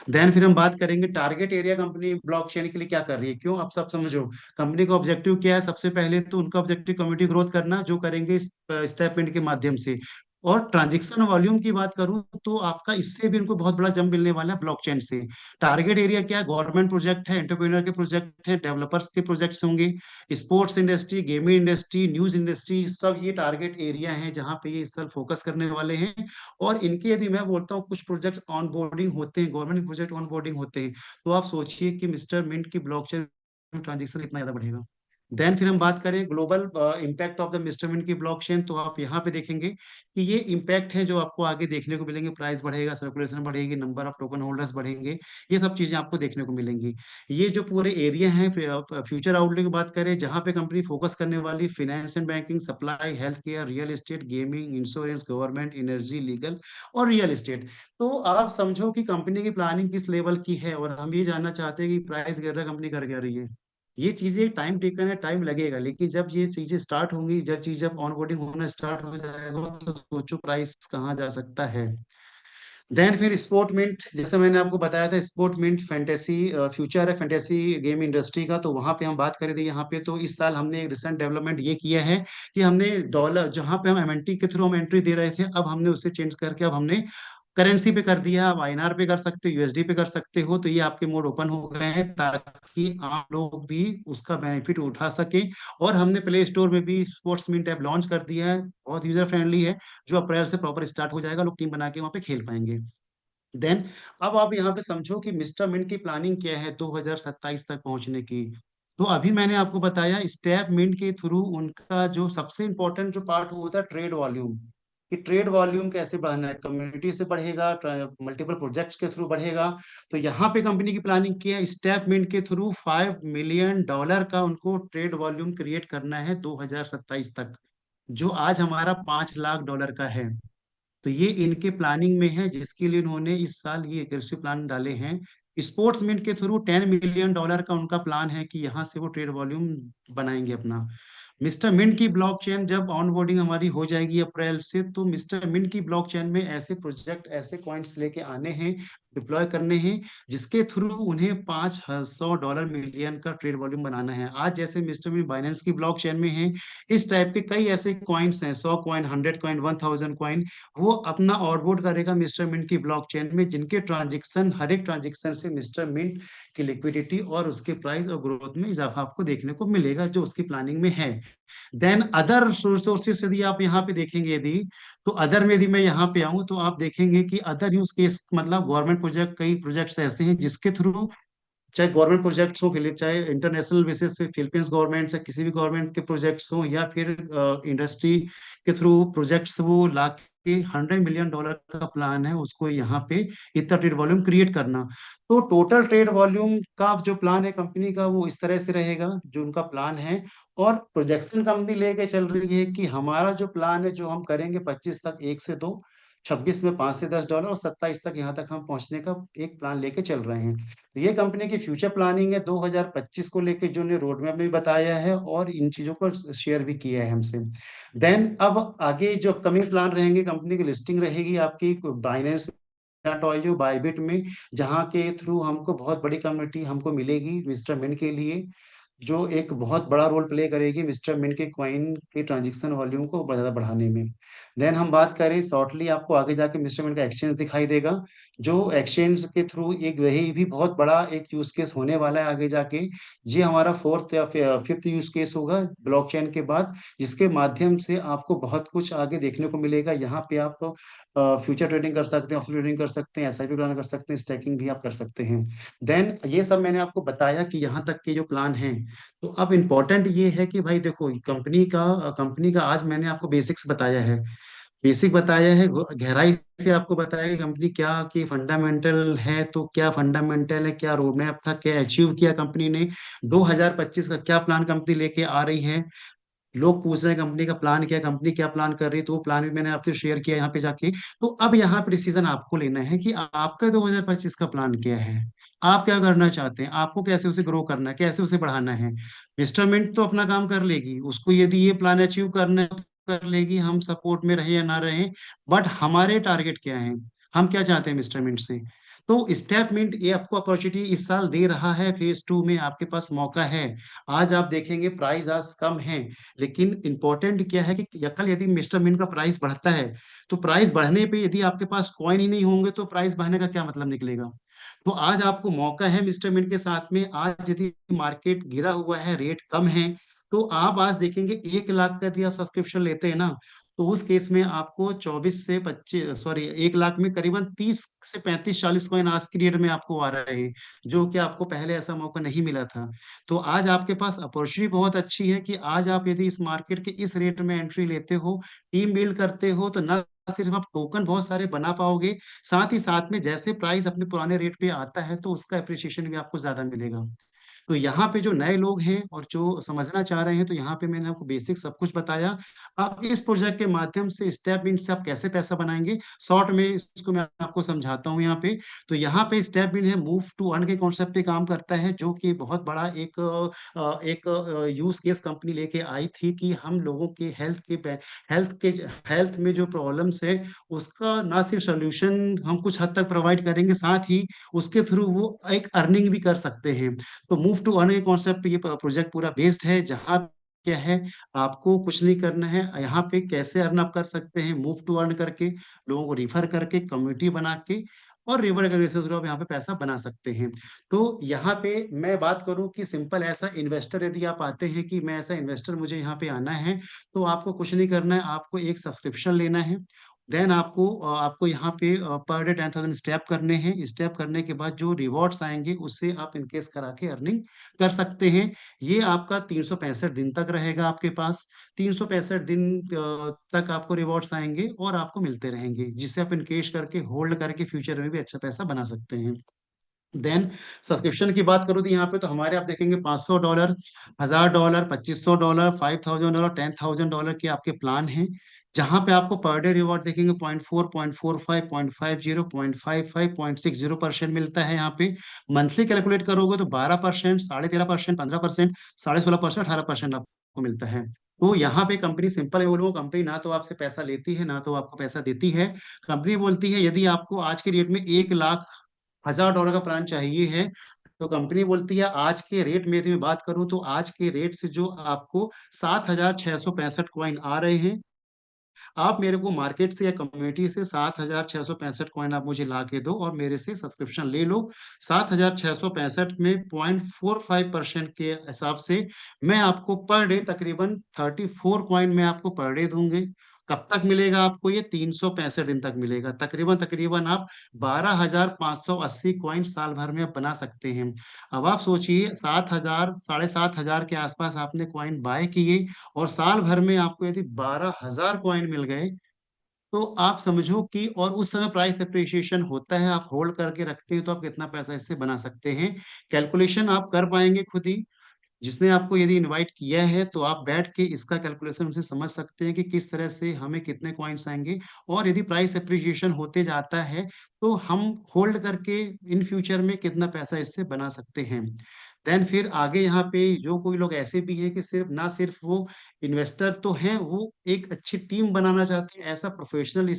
देन फिर हम बात करेंगे टारगेट एरिया कंपनी ब्लॉकचेन के लिए क्या कर रही है, क्यों, आप सब समझो। कंपनी का ऑब्जेक्टिव क्या है, सबसे पहले तो उनका ऑब्जेक्टिव कम्युनिटी ग्रोथ करना, जो करेंगे स्टेपमेंट के माध्यम से। और ट्रांजैक्शन वॉल्यूम की बात करूं तो आपका इससे भी उनको बहुत बड़ा जंप मिलने वाला है ब्लॉकचेन से। टारगेट एरिया क्या है, गवर्नमेंट प्रोजेक्ट है, एंटरप्रेन्योर के प्रोजेक्ट है, डेवलपर्स के प्रोजेक्ट्स होंगे, sports industry, gaming industry, news industry, सब ये टारगेट एरिया है जहां पे ये इस साल फोकस करने वाले हैं। और इनके यदि मैं बोलता हूँ कुछ प्रोजेक्ट ऑन बोर्डिंग होते हैं, गवर्नमेंट प्रोजेक्ट ऑन बोर्डिंग होते हैं, तो आप सोचिए कि मिस्टर मिंट की ब्लॉकचेन ट्रांजेक्शन इतना ज्यादा बढ़ेगा। देन फिर हम बात करें global impact of the Mister Mint की ब्लॉकचेन, तो आप यहाँ पे देखेंगे कि ये इम्पैक्ट है जो आपको आगे देखने को मिलेंगे, प्राइस बढ़ेगा, सर्कुलेशन बढ़ेगी, नंबर ऑफ टोकन होल्डर्स बढ़ेंगे, ये सब चीजें आपको देखने को मिलेंगी। ये जो पूरे एरिया हैं, फ्यूचर आउटलुक की बात करें, जहां पे कंपनी फोकस करने वाली, finance and banking, supply, health care, real estate, gaming, insurance, government, energy, legal और रियल एस्टेट। तो आप समझो कि कंपनी की प्लानिंग किस लेवल की है, और हम ये जानना चाहते हैं कि प्राइस गिर रहा, कंपनी कर क्या रही है। ये चीजें टाइम टेकन है, टाइम लगेगा, लेकिन जब ये चीजें स्टार्ट होंगी, जब चीज जब ऑनबोर्डिंग होना स्टार्ट हो जाएगा, तो सोचो प्राइस कहाँ जा सकता है। देन फिर स्पोर्ट मिंट, जैसे मैंने आपको बताया था, स्पोर्ट मिंट फैंटेसी फ्यूचर है फैंटेसी गेम इंडस्ट्री का, तो वहां पे हम बात करें थे यहाँ पे, तो इस साल हमने एक रिसेंट डेवलपमेंट ये किया है कि हमने डॉलर, जहां पे हम एमएनटी के थ्रू हम एंट्री दे रहे थे, अब हमने उसे चेंज करके अब हमने करेंसी पे कर दिया। आप आईएनआर पे कर सकते हो, यूएसडी पे कर सकते हो, तो ये आपके मोड ओपन हो गए हैं ताकि आप लोग भी उसका बेनिफिट उठा सके। और हमने प्ले स्टोर में भी स्पोर्ट्स मिंट ऐप लॉन्च कर दिया है, बहुत यूजर फ्रेंडली है, जो अप्रैल से प्रॉपर स्टार्ट हो जाएगा, लोग टीम बना के वहाँ पे खेल पाएंगे। देन अब आप यहाँ पे समझो कि मिस्टर मिंट की प्लानिंग क्या है 2027 तक पहुंचने की। तो अभी मैंने आपको बताया स्टेप मिंट के थ्रू उनका जो सबसे इंपॉर्टेंट जो पार्ट होता है ट्रेड वॉल्यूम, कि ट्रेड वॉल्यूम कैसे बढ़ना है, कम्युनिटी से बढ़ेगा, मल्टीपल प्रोजेक्ट्स के थ्रू बढ़ेगा। तो यहाँ पे कंपनी की प्लानिंग किया है स्टेप मिंट के थ्रू $5 मिलियन का उनको ट्रेड वॉल्यूम क्रिएट करना है 2027 तक, जो आज हमारा $5 लाख का है। तो ये इनके प्लानिंग में है, जिसके लिए इन्होंने इस साल ये एग्रेसिव प्लान डाले हैं। स्पोर्ट्स मिंट के थ्रू $10 मिलियन का उनका प्लान है कि यहाँ से वो ट्रेड वॉल्यूम बनाएंगे अपना। मिस्टर मिंट की ब्लॉकचेन जब ऑनबोर्डिंग हमारी हो जाएगी अप्रैल से, तो मिस्टर मिंट की ब्लॉकचेन में ऐसे प्रोजेक्ट, ऐसे कॉइन्स लेके आने हैं, डिप्लॉय करने हैं, जिसके थ्रू उन्हें $500 मिलियन का ट्रेड वॉल्यूम बनाना है। आज जैसे मिस्टर मिंट बाइनेंस की ब्लॉकचेन में है, इस टाइप के कई ऐसे कॉइन्स हैं, 100 कॉइन, 100 कॉइन, 1000 कॉइन, वो अपना ऑनबोर्ड करेगा मिस्टर मिंट की ब्लॉकचेन में, जिनके ट्रांजेक्शन, हर एक ट्रांजेक्शन से मिस्टर मिंट की लिक्विडिटी और उसके प्राइस और ग्रोथ में इजाफा आपको देखने को मिलेगा, जो उसकी प्लानिंग में है। देन अदर सोर्सेस यदि आप यहाँ पे देखेंगे, यदि तो अदर में यदि मैं यहाँ पे आऊँ, तो आप देखेंगे कि अदर यूज केस मतलब गवर्नमेंट प्रोजेक्ट, कई प्रोजेक्ट्स ऐसे हैं जिसके थ्रू, चाहे गवर्नमेंट प्रोजेक्ट्स हो, चाहे इंटरनेशनल बेसिस पे फिलीपींस गवर्नमेंट से किसी भी गवर्नमेंट के प्रोजेक्ट्स हो, या फिर इंडस्ट्री के थ्रू प्रोजेक्ट्स वो ला के $100 मिलियन का प्लान है उसको यहाँ पे इतना ट्रेड वॉल्यूम क्रिएट करना। तो टोटल ट्रेड वॉल्यूम का जो प्लान है कंपनी का, वो इस तरह से रहेगा जो उनका प्लान है। और प्रोजेक्शन कंपनी लेके चल रही है कि हमारा जो प्लान है, जो हम करेंगे 25 तक 1 से 2, 26 में $5 से 10, और 27 तक यहाँ तक हम पहुंचने का एक प्लान लेके चल रहे हैं। तो ये कंपनी की फ्यूचर प्लानिंग है 2025 को लेके, जो ने रोड मैप में भी बताया है और इन चीजों को शेयर भी किया है हमसे। देन अब आगे जो अपकमिंग प्लान रहेंगे, कंपनी की लिस्टिंग रहेगी आपकी बाइनेंस, टोयो, बाइबिट में, जहाँ के थ्रू हमको बहुत बड़ी कम्युनिटी हमको मिलेगी मिस्टर मिन के लिए, जो एक बहुत बड़ा रोल प्ले करेगी मिस्टर मिन के कॉइन के ट्रांजेक्शन वॉल्यूम को ज्यादा बढ़ाने में। देन हम बात करें शॉर्टली, आपको आगे जाके मिस्टर मिन का एक्सचेंज दिखाई देगा, जो एक्सचेंज के थ्रू एक वही भी बहुत बड़ा एक यूज केस होने वाला है आगे जाके। ये हमारा फोर्थ या फिफ्थ यूज केस होगा ब्लॉकचेन के बाद, जिसके माध्यम से आपको बहुत कुछ आगे देखने को मिलेगा। यहाँ पे आप फ्यूचर ट्रेडिंग कर सकते हैं, ऑप्शन ट्रेडिंग कर सकते हैं, एसआईपी प्लान कर सकते हैं, स्टैकिंग भी आप कर सकते हैं। देन ये सब मैंने आपको बताया कि यहाँ तक के जो प्लान हैं। तो अब इम्पोर्टेंट ये है कि भाई देखो, कंपनी का आज मैंने आपको बेसिक्स बताया है, बेसिक बताया है, गहराई से आपको बताया कि कंपनी क्या की फंडामेंटल है, तो क्या फंडामेंटल है, क्या रोड मैप था, क्या अचीव किया कंपनी ने, 2025 का क्या प्लान कंपनी लेके आ रही है। लोग पूछ रहे हैं कंपनी का प्लान क्या है, कंपनी क्या प्लान कर रही है, तो वो प्लान भी मैंने आपसे शेयर किया यहाँ पे जाके। तो अब यहाँ पे डिसीजन आपको लेना है कि आपका 2025 का प्लान क्या है, आप क्या करना चाहते हैं, आपको कैसे उसे ग्रो करना है, कैसे उसे बढ़ाना है। इंस्ट्रूमेंट तो अपना काम कर लेगी, उसको यदि ये प्लान अचीव करना है तो कर लेगी, हम सपोर्ट में रहे या ना रहे। बट हमारे टारगेट क्या है, हम क्या चाहते हैं इंस्ट्रूमेंट से। तो स्टेप मिंट ये आपको अपॉर्चुनिटी इस साल दे रहा है, फेज 2 में आपके पास मौका है। आज आप देखेंगे प्राइस आज कम है, लेकिन इंपॉर्टेंट क्या है कि कल यदि मिस्टर मिन का प्राइस बढ़ता है, तो प्राइस बढ़ने पे यदि आपके पास कॉइन ही नहीं होंगे, तो प्राइस बढ़ने का क्या मतलब निकलेगा। तो आज आपको मौका है मिस्टर मिन के साथ में। आज यदि मार्केट गिरा हुआ है, रेट कम है, तो आप आज देखेंगे 1 लाख का यदि आप सब्सक्रिप्शन लेते हैं ना, तो उस केस में आपको 1 लाख में करीबन 30 से 35 40 कॉइन आज की डेट में आपको आ रहे हैं, जो कि आपको पहले ऐसा मौका नहीं मिला था। तो आज आपके पास अपॉर्चुनिटी बहुत अच्छी है कि आज आप यदि इस मार्केट के इस रेट में एंट्री लेते हो, टीम बिल्ड करते हो, तो न सिर्फ आप टोकन बहुत सारे बना पाओगे, साथ ही साथ में जैसे प्राइस अपने पुराने रेट पे आता है, तो उसका अप्रिसिएशन भी आपको ज्यादा मिलेगा। तो यहाँ पे जो नए लोग हैं और जो समझना चाह रहे हैं, तो यहाँ पे मैंने आपको बेसिक सब कुछ बताया। आप इस प्रोजेक्ट के माध्यम से स्टेप इन से आप कैसे पैसा बनाएंगे, शॉर्ट में इसको मैं आपको समझाता हूँ यहाँ पे। तो यहाँ पे स्टेप इन है, मूव टू अर्न के कॉन्सेप्ट पे काम करता है, जो कि बहुत बड़ा एक यूज केस कंपनी लेके आई थी कि हम लोगों के हेल्थ के हेल्थ में जो प्रॉब्लम्स है उसका ना सिर्फ सोल्यूशन हम कुछ हद तक प्रोवाइड करेंगे, साथ ही उसके थ्रू वो एक अर्निंग भी कर सकते हैं। तो मूव टू अर्न के कॉन्सेप्ट पे ये प्रोजेक्ट पूरा बेस्ड है, जहाँ क्या है, आपको कुछ नहीं करना है यहाँ पे। कैसे अर्न आप कर सकते हैं, मूव टू अर्न करके, लोगों को रिफर करके, कम्युनिटी बना के, और रिवर के थ्रू आप यहाँ पे पैसा बना सकते हैं। तो यहाँ पे मैं बात करूं कि सिंपल ऐसा इन्वेस्टर यदि आप आते हैं कि मैं ऐसा इन्वेस्टर मुझे यहाँ पे आना है, तो आपको कुछ नहीं करना है, आपको एक सब्सक्रिप्शन लेना है। देन आपको यहाँ पे पर डे 10,000 स्टेप करने हैं। स्टेप करने के बाद जो रिवॉर्ड्स आएंगे उससे आप इनकेस करा के अर्निंग कर सकते हैं। ये आपका 365 दिन तक रहेगा आपके पास। 365 दिन तक आपको रिवॉर्ड्स आएंगे और आपको मिलते रहेंगे, जिससे आप इनकेश करके होल्ड करके फ्यूचर में भी अच्छा पैसा बना सकते हैं। देन सब्सक्रिप्शन की बात करूँ तो यहाँ पे तो हमारे आप देखेंगे $500, $1,000, $2,500, $5,000, $10,000 के आपके प्लान हैं, जहां पे आपको पर डे रिवॉर्ड देखेंगे 0.4, 0.45, 0.50, 0.55, 0.60% मिलता है यहाँ पे। मंथली कैलकुलेट करोगे तो 12%, 13.5%, 15%, 16.5%, 18% आपको मिलता है। तो यहाँ पे कंपनी सिंपल है बोलूँ, कंपनी ना तो आपसे पैसा लेती है ना तो आपको पैसा देती है। कंपनी बोलती है यदि आपको आज के डेट में 1,00,000 का प्लान चाहिए है, तो कंपनी बोलती है आज के रेट में यदि मैं बात करूं तो आज के रेट से जो आपको 7,665 कॉइन आ रहे हैं, आप मेरे को मार्केट से या कम्युनिटी से 7,665 कॉइन आप मुझे ला के दो और मेरे से सब्सक्रिप्शन ले लो। 7,665 में 0.45% के हिसाब से मैं आपको पर डे तकरीबन 34 कॉइन में आपको पर डे दूंगे। कब तक मिलेगा आपको ये? 365 दिन तक मिलेगा। तकरीबन तकरीबन आप 12,580 कॉइन साल भर में आप बना सकते हैं। अब आप सोचिए, 7,000 7,500 के आसपास आपने कॉइन बाय किए, और साल भर में आपको यदि 12,000 कॉइन मिल गए, तो आप समझो कि, और उस समय प्राइस एप्रिसिएशन होता है, आप होल्ड करके रखते हैं, तो आप कितना पैसा इससे बना सकते हैं। कैलकुलेशन आप कर पाएंगे खुद ही। जिसने आपको यदि इनवाइट किया है तो आप बैठ के इसका कैलकुलेशन उनसे समझ सकते हैं कि किस तरह से हमें कितने कॉइन्स आएंगे, और यदि प्राइस एप्रिसिएशन होते जाता है तो हम होल्ड करके इन फ्यूचर में कितना पैसा इससे बना सकते हैं। देन फिर आगे यहाँ पे जो कोई लोग ऐसे भी हैं कि सिर्फ वो इन्वेस्टर तो हैं, वो एक अच्छी टीम बनाना चाहते हैं, ऐसा प्रोफेशन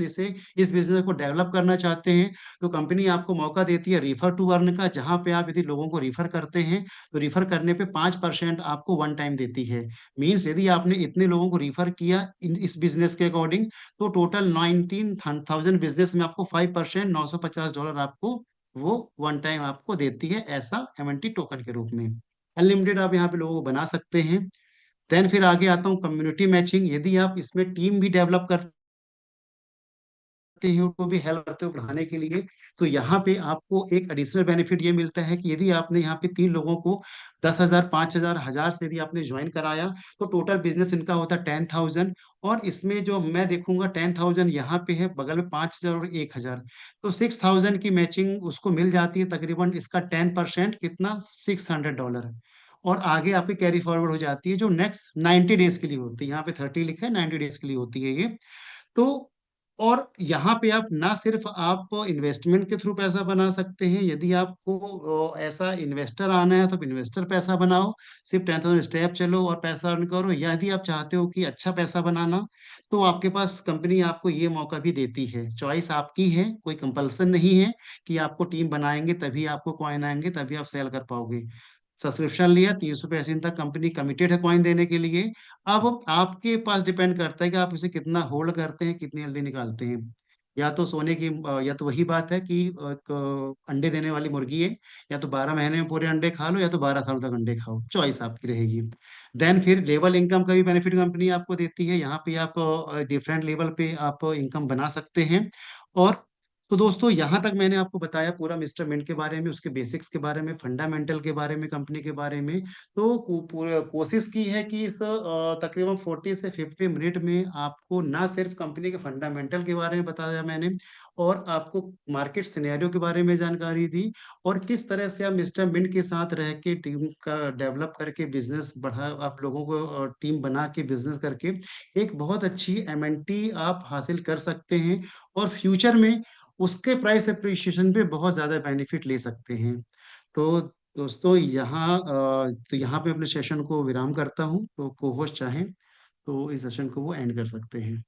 इसे इस बिजनेस को डेवलप करना चाहते हैं, तो कंपनी आपको मौका देती है रिफर टू अर्न का, जहां पे आप यदि लोगों को रिफर करते हैं तो रिफर करने पे 5% आपको वन टाइम देती है। मीन्स यदि आपने इतने लोगों को रिफर किया इस बिजनेस के अकॉर्डिंग, तो टोटल 19,000 बिजनेस में आपको 5%, $950 आपको वो वन टाइम आपको देती है, ऐसा एमएनटी टोकन के रूप में। अनलिमिटेड आप यहाँ पे लोगों को बना सकते हैं। देन फिर आगे आता हूँ कम्युनिटी मैचिंग। यदि आप इसमें टीम भी डेवलप करते हैं, उनको भी हेल्प करते हो बढ़ाने के लिए, तो यहाँ पे आपको एक एडिशनल बेनिफिट ये मिलता है कि यदि आपने यहाँ पे 3 लोगों को 10,000, 5,000, 1,000 से यदि आपने ज्वाइन कराया, तो टोटल बिजनेस इनका होता है 10,000। और इसमें जो मैं देखूंगा 10,000 यहाँ पे है, बगल में 5,000 और 1,000, तो 6,000 की मैचिंग उसको मिल जाती है। तकरीबन इसका 10% कितना, $600। और आगे आपकी कैरी फॉरवर्ड हो जाती है, जो नेक्स्ट 90 डेज के लिए होती है। यहाँ पे 30 लिखा है, 90 डेज के लिए होती है ये। तो और यहाँ पे आप ना सिर्फ आप इन्वेस्टमेंट के थ्रू पैसा बना सकते हैं, यदि आपको ऐसा इन्वेस्टर आना है तो इन्वेस्टर पैसा बनाओ, सिर्फ 10,000 स्टेप चलो और पैसा अर्न करो। या यदि आप चाहते हो कि अच्छा पैसा बनाना, तो आपके पास कंपनी आपको ये मौका भी देती है। चॉइस आपकी है, कोई कंपल्सन नहीं है कि आपको टीम बनाएंगे तभी आपको कॉइन आएंगे तभी आप सेल कर पाओगे। सब्सक्रिप्शन लिया, 365 तक कंपनी कमिटेड है कॉइन देने के लिए। अब आपके पास डिपेंड करता है कि आप इसे कितना होल्ड करते हैं, कितनी जल्दी निकालते हैं। या तो सोने की या तो वही बात है कि एक अंडे देने वाली मुर्गी है, या तो 12 महीने में पूरे अंडे खा लो, या तो 12 साल तक अंडे खाओ, चॉइस आपकी रहेगी। देन फिर लेवल इनकम का भी बेनिफिट कंपनी आपको देती है। यहाँ पे आप डिफरेंट लेवल पे आप इनकम बना सकते हैं। और तो दोस्तों यहाँ तक मैंने आपको बताया पूरा मिस्टर मिंट के बारे में, उसके बेसिक्स के बारे में, फंडामेंटल के बारे में, कंपनी के बारे में। तो पूरा कोशिश की है कि इस तकरीबन 40 से 50 मिनट में आपको ना सिर्फ कंपनी के फंडामेंटल के बारे में बताया मैंने, और आपको मार्केट सिनेरियो के बारे में जानकारी दी, और किस तरह से आप मिस्टर मिंट के साथ रह के टीम का डेवलप करके बिजनेस बढ़ा, आप लोगों को टीम बना के बिजनेस करके एक बहुत अच्छी एमएनटी आप हासिल कर सकते हैं, और फ्यूचर में उसके प्राइस एप्रिसिएशन पे बहुत ज़्यादा बेनिफिट ले सकते हैं। तो दोस्तों यहाँ पे अपने सेशन को विराम करता हूँ, तो को होस्ट चाहें तो इस सेशन को वो एंड कर सकते हैं।